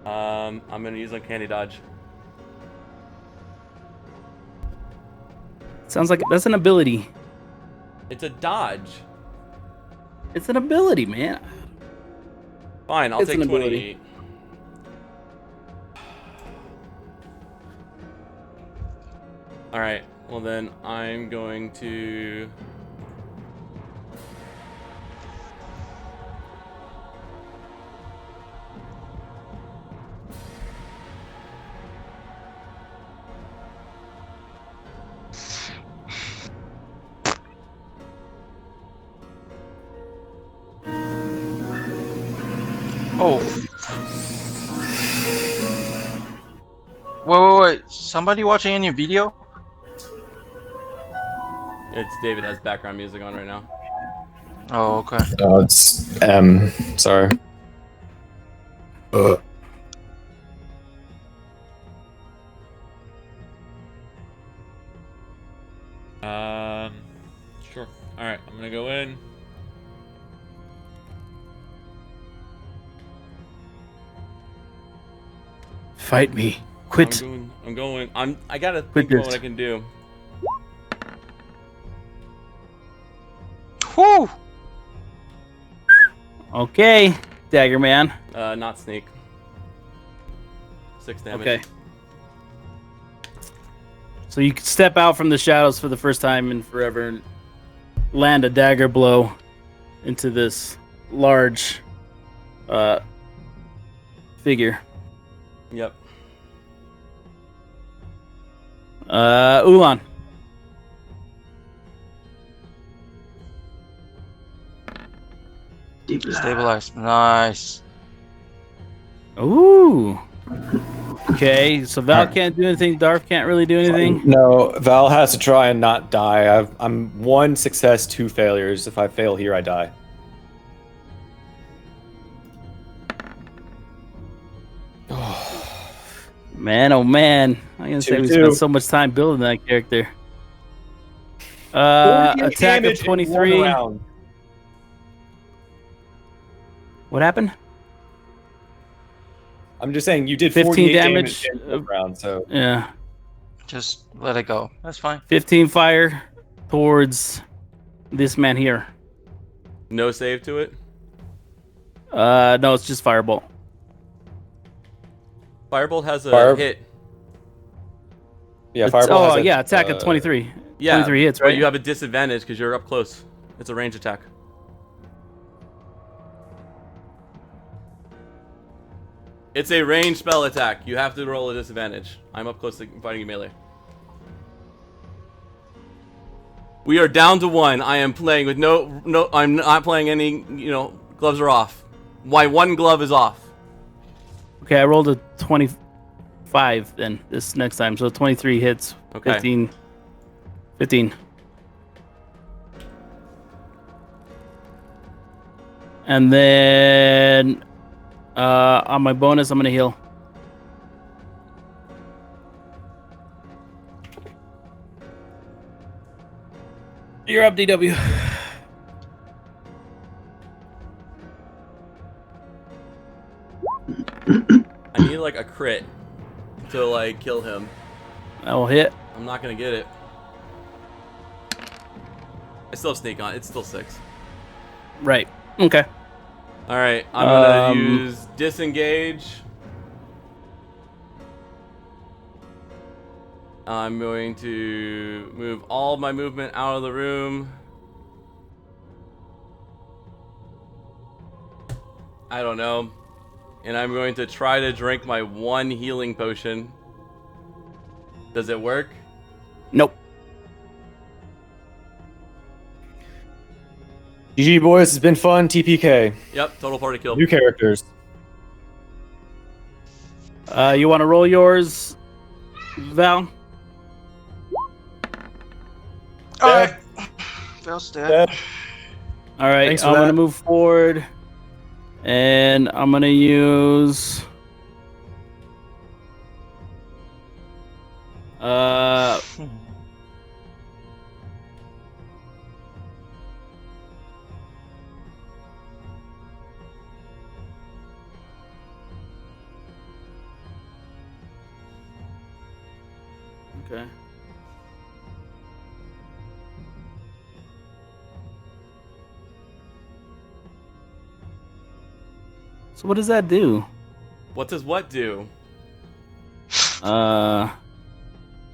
I'm gonna use Uncanny Dodge. Sounds like that's an ability. It's a dodge. It's an ability, man. Fine, I'll It's take an ability. 28. Alright, well then I'm going to... Oh. Wait. Somebody watching any video? It's David has background music on right now. Oh, okay. Oh, it's sorry. Sure. Alright, I'm gonna go in. Fight me. Quit. I'm going. I gotta Quit think about this. what I can do. Whew! Okay, Dagger Man. Not sneak. 6 damage. Okay. So you can step out from the shadows for the first time in forever and land a dagger blow into this large figure. Yep. Ulan. Stabilize. Nice. Ooh. Okay, so Val can't do anything. Darth can't really do anything. No, Val has to try and not die. I'm 1 success, 2 failures. If I fail here, I die. Man, oh man. I'm gonna say we 2-2. spent so much time building that character. Attack of 23. What happened? I'm just saying you did 15 48 damage. in one round, so Yeah. Just let it go. That's fine. 15 fire towards this man here. No save to it. No, it's just firebolt. Firebolt has a hit. yeah, It's- fireball. oh has a, yeah, attack of 23. Yeah, 23 hits, but right? you have a disadvantage because you're up close. It's a range attack. It's a range spell attack. You have to roll a disadvantage. I'm up close to fighting you melee. We are down to 1. I am playing with no. I'm not playing any. Gloves are off. Why 1 glove is off? Okay, I rolled a 25 then this next time. So 23 hits. Okay. 15. And then on my bonus, I'm going to heal. You're up, DW. I need like a crit to like kill him. That will hit. I'm not gonna get it. I still have sneak on. It's still 6. Right. Okay. All right. I'm gonna Um, use disengage. I'm going to move all my movement out of the room. I don't know. And I'm going to try to drink my 1 healing potion. Does it work? Nope. GG boys, it's been fun. TPK. Yep, total party kill. New characters. You want to roll yours, Val? All right. Val's dead. All right, Thanks for I'm that. gonna move forward, and I'm gonna use. Okay. So what does that do? What does what do? Uh,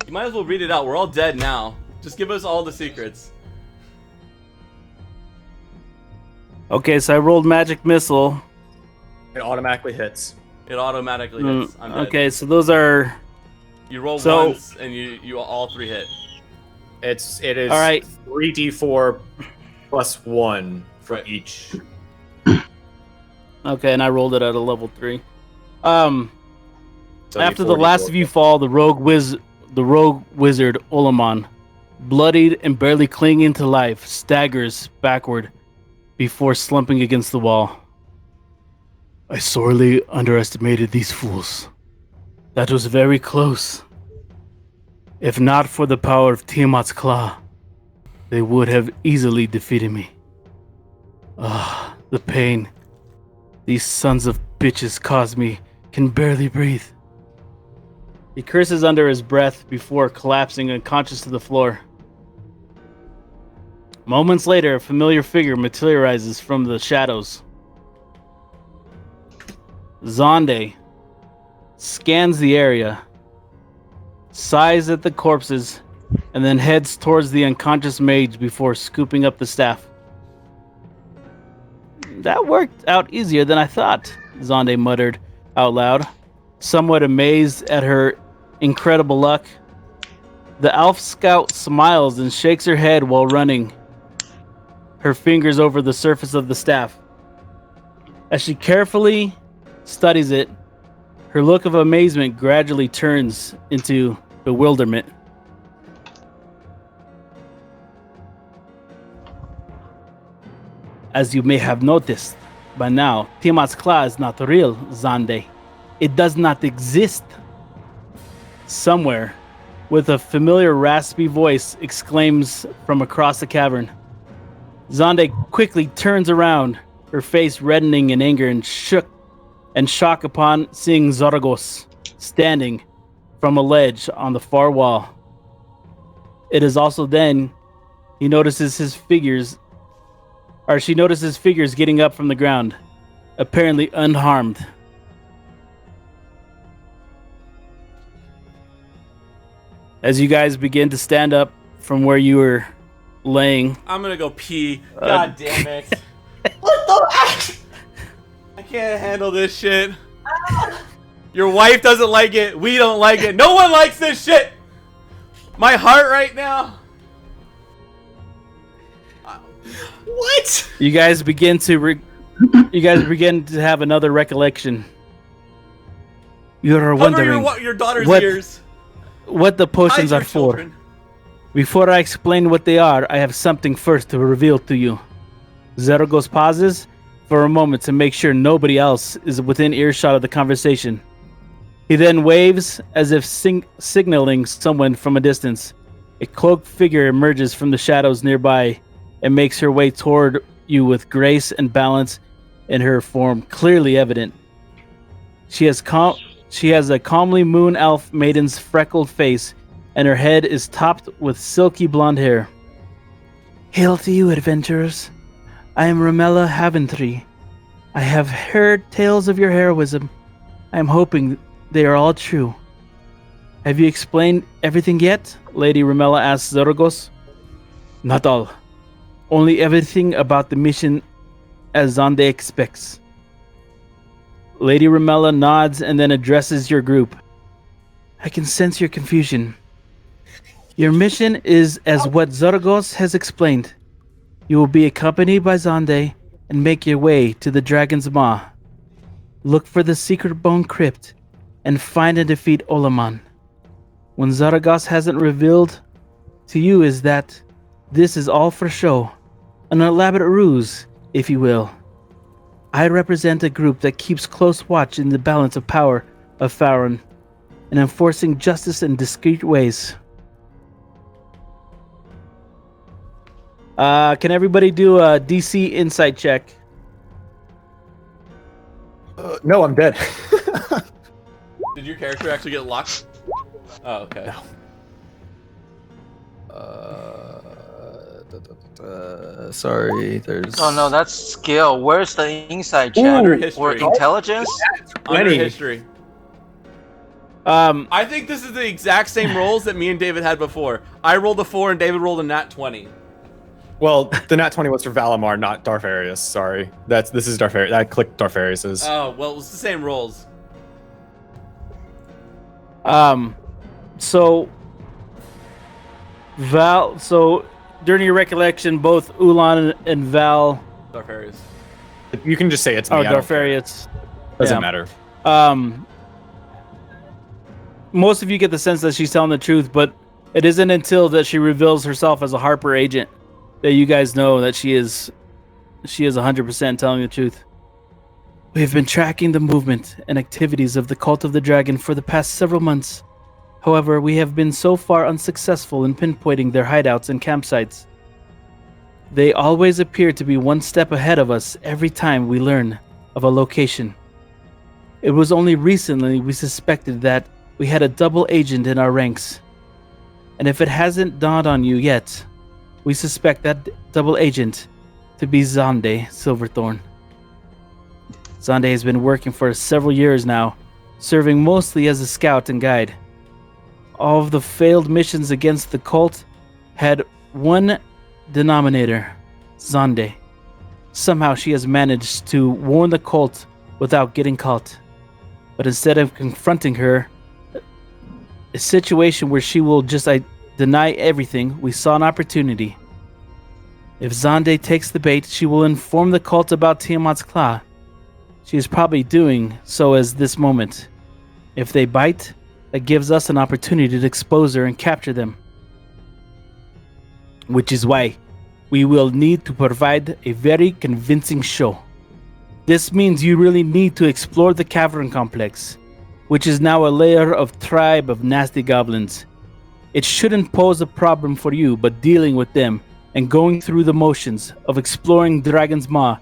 You might as well read it out. We're all dead now. Just give us all the secrets. okay, so I rolled magic missile. It automatically hits. It automatically hits. I'm dead. Okay, so those are You roll So- once, and you all three hit. It is All right. 3d4 plus 1 for Right. each. okay, and I rolled it at a level 3. So After the 4d4. last of you fall, the rogue wizard Olamon, bloodied and barely clinging to life, staggers backward before slumping against the wall. I sorely underestimated these fools. That was very close. If not for the power of Tiamat's claw, they would have easily defeated me. Ah, the pain these sons of bitches caused me can barely breathe. He curses under his breath before collapsing unconscious to the floor. Moments later, a familiar figure materializes from the shadows. Zonde scans the area, sighs at the corpses, and then heads towards the unconscious mage before scooping up the staff. That worked out easier than I thought, Zonde muttered out loud, somewhat amazed at her incredible luck. The elf scout smiles and shakes her head while running her fingers over the surface of the staff. As she carefully studies it, her look of amazement gradually turns into bewilderment. As you may have noticed by now, Tiamat's claw is not real, Zonde. It does not exist. Somewhere, with a familiar raspy voice, exclaims from across the cavern. Zonde quickly turns around, her face reddening in anger and shock upon seeing Zargos standing from a ledge on the far wall. It is also then she notices figures getting up from the ground, apparently unharmed. As you guys begin to stand up from where you were laying, I'm gonna go pee. God damn it. What the? I can't handle this shit. Your wife doesn't like it. We don't like it. No one likes this shit. My heart right now. What? you guys begin to have another recollection. You are Cover wondering your daughter's what- ears. what the potions Hide your are for. children. Before I explain what they are, I have something first to reveal to you. Zergos pauses for a moment to make sure nobody else is within earshot of the conversation. He then waves as if signaling someone from a distance. A cloaked figure emerges from the shadows nearby and makes her way toward you with grace and balance in her form clearly evident. She has a calmly moon elf maiden's freckled face, and her head is topped with silky blonde hair. Hail to you, adventurers. I am Ramella Haventree. I have heard tales of your heroism. I am hoping they are all true. Have you explained everything yet? Lady Ramella asks Zorgos. Not all. Only everything about the mission as Zonde expects. Lady Ramella nods and then addresses your group. I can sense your confusion. Your mission is as what Zorgos has explained. You will be accompanied by Zonde and make your way to the Dragon's Maw. Look for the secret bone crypt and find and defeat Olaman. When Zaragos hasn't revealed to you is that this is all for show, an elaborate ruse, if you will. I represent a group that keeps close watch in the balance of power of Faron and enforcing justice in discreet ways. Can everybody do a DC insight check? No, I'm dead. Did your character actually get locked? Oh, okay. No. Sorry, there's. Oh no, that's skill. Where's the insight check? Under history. Or intelligence? Under 20. history. Um, I think this is the exact same rolls that me and David had before. I rolled a 4 and David rolled a nat 20. Well, the nat 20 was for Valimar, not Darfarius. Sorry, this is Darfarius. I clicked Darfarius's. Oh, well, it was the same rolls. So during your recollection, both Ulan and Val. Darfarius. You can just say it's me. Oh, I don't care. Darfarius. Doesn't Yeah. matter. Most of you get the sense that she's telling the truth, but it isn't until that she reveals herself as a Harper agent that you guys know that she is 100% telling the truth. We have been tracking the movement and activities of the Cult of the Dragon for the past several months. However, we have been so far unsuccessful in pinpointing their hideouts and campsites. They always appear to be one step ahead of us every time we learn of a location. It was only recently we suspected that we had a double agent in our ranks. And if it hasn't dawned on you yet, we suspect that double agent to be Zonde Silverthorn. Zonde has been working for several years now, serving mostly as a scout and guide. All of the failed missions against the cult had one denominator, Zonde. Somehow she has managed to warn the cult without getting caught. But instead of confronting her, a situation where she will just deny everything, we saw an opportunity. If Zonde takes the bait, she will inform the cult about Tiamat's Claw. She is probably doing so as this moment. If they bite, that gives us an opportunity to expose her and capture them. Which is why we will need to provide a very convincing show. This means you really need to explore the cavern complex, which is now a lair of tribe of nasty goblins. It shouldn't pose a problem for you, but dealing with them and going through the motions of exploring Dragon's Maw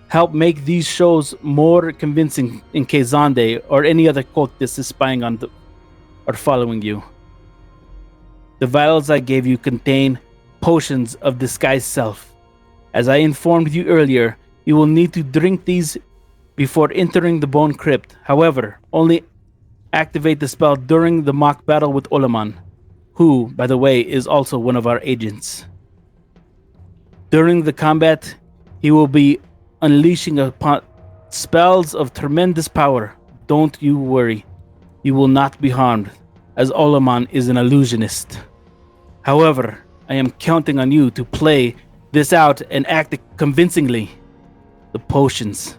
help make these shows more convincing in case Zonde or any other cultist is spying on or following you. The vials I gave you contain potions of disguised self. As I informed you earlier, you will need to drink these before entering the Bone Crypt. However, only activate the spell during the mock battle with Olaman, who, by the way, is also one of our agents. During the combat, he will be unleashing upon spells of tremendous power. Don't you worry. You will not be harmed, as Olaman is an illusionist. However, I am counting on you to play this out and act convincingly. The potions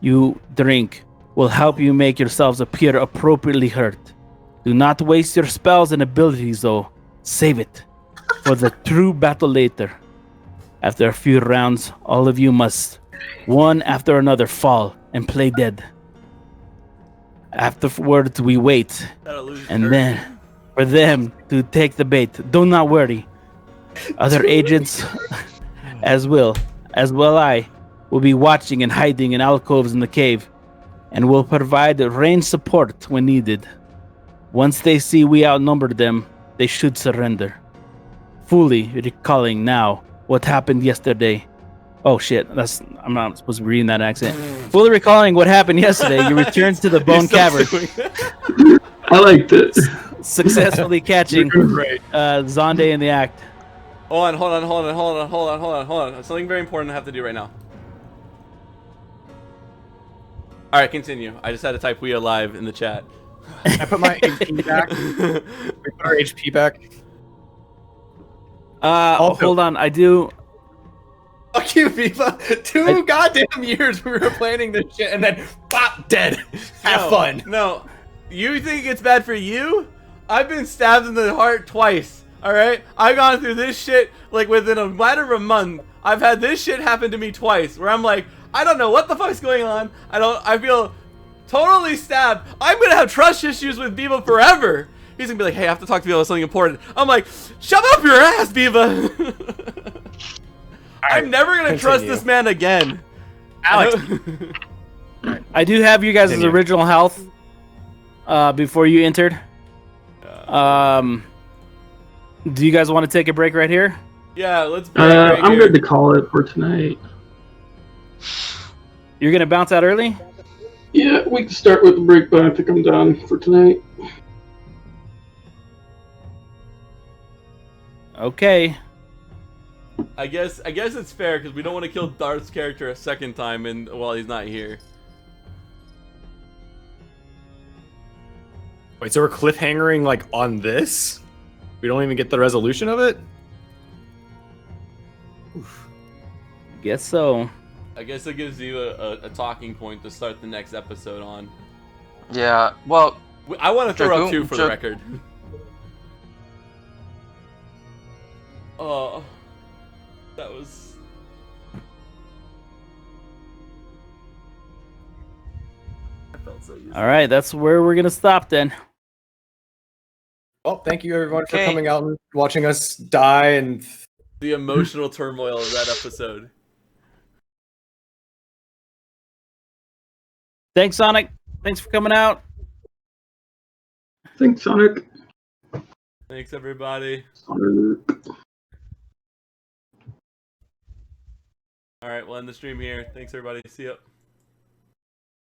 you drink will help you make yourselves appear appropriately hurt. Do not waste your spells and abilities, though. Save it for the true battle later. After a few rounds, all of you must, one after another, fall and play dead. Afterwards, we wait, and then for them to take the bait. Do not worry. Other agents, as well I, will be watching and hiding in alcoves in the cave, and will provide range support when needed. Once they see we outnumber them, they should surrender. Fully recalling now what happened yesterday. Oh shit, I'm not supposed to be reading that accent. Fully recalling what happened yesterday, you returned to the Bone Cavern. I liked it. Successfully catching Zonde in the act. Hold on. Something very important I have to do right now. Alright, continue. I just had to type "we alive" in the chat. I put my HP back. We put our HP back. Hold on, I do. Fuck you, Viva. Two goddamn years we were planning this shit, and then pop, dead. Have fun. No, You think it's bad for you? I've been stabbed in the heart twice. Alright? I've gone through this shit, like, within a matter of a month. I've had this shit happen to me twice, where I'm like, I don't know what the fuck's going on. I feel totally stabbed. I'm gonna have trust issues with Biba forever. He's gonna be like, hey, I have to talk to you about something important. I'm like, shove up your ass, Biba. I'm never gonna trust this man again. Alex. I do have you guys' original health before you entered. Do you guys want to take a break right here? Yeah, let's break right I'm here. good to call it for tonight. You're gonna bounce out early? Yeah, we can start with the break, but I think I'm done for tonight. Okay. I guess it's fair because we don't want to kill Darth's character a second time while he's not here. Wait, so we're cliffhangering like on this? We don't even get the resolution of it? Oof. Guess so. I guess it gives you a talking point to start the next episode on. Yeah, well, I want to throw up Dragoon- two for the record. Oh, that was. I felt so useful. All right, that's where we're gonna stop then. Well, thank you everyone for Okay. coming out and watching us die and The emotional turmoil of that episode. Thanks, Sonic. Thanks for coming out. Thanks, Sonic. Thanks, everybody. Sonic. All right, we'll end the stream here. Thanks, everybody. See ya.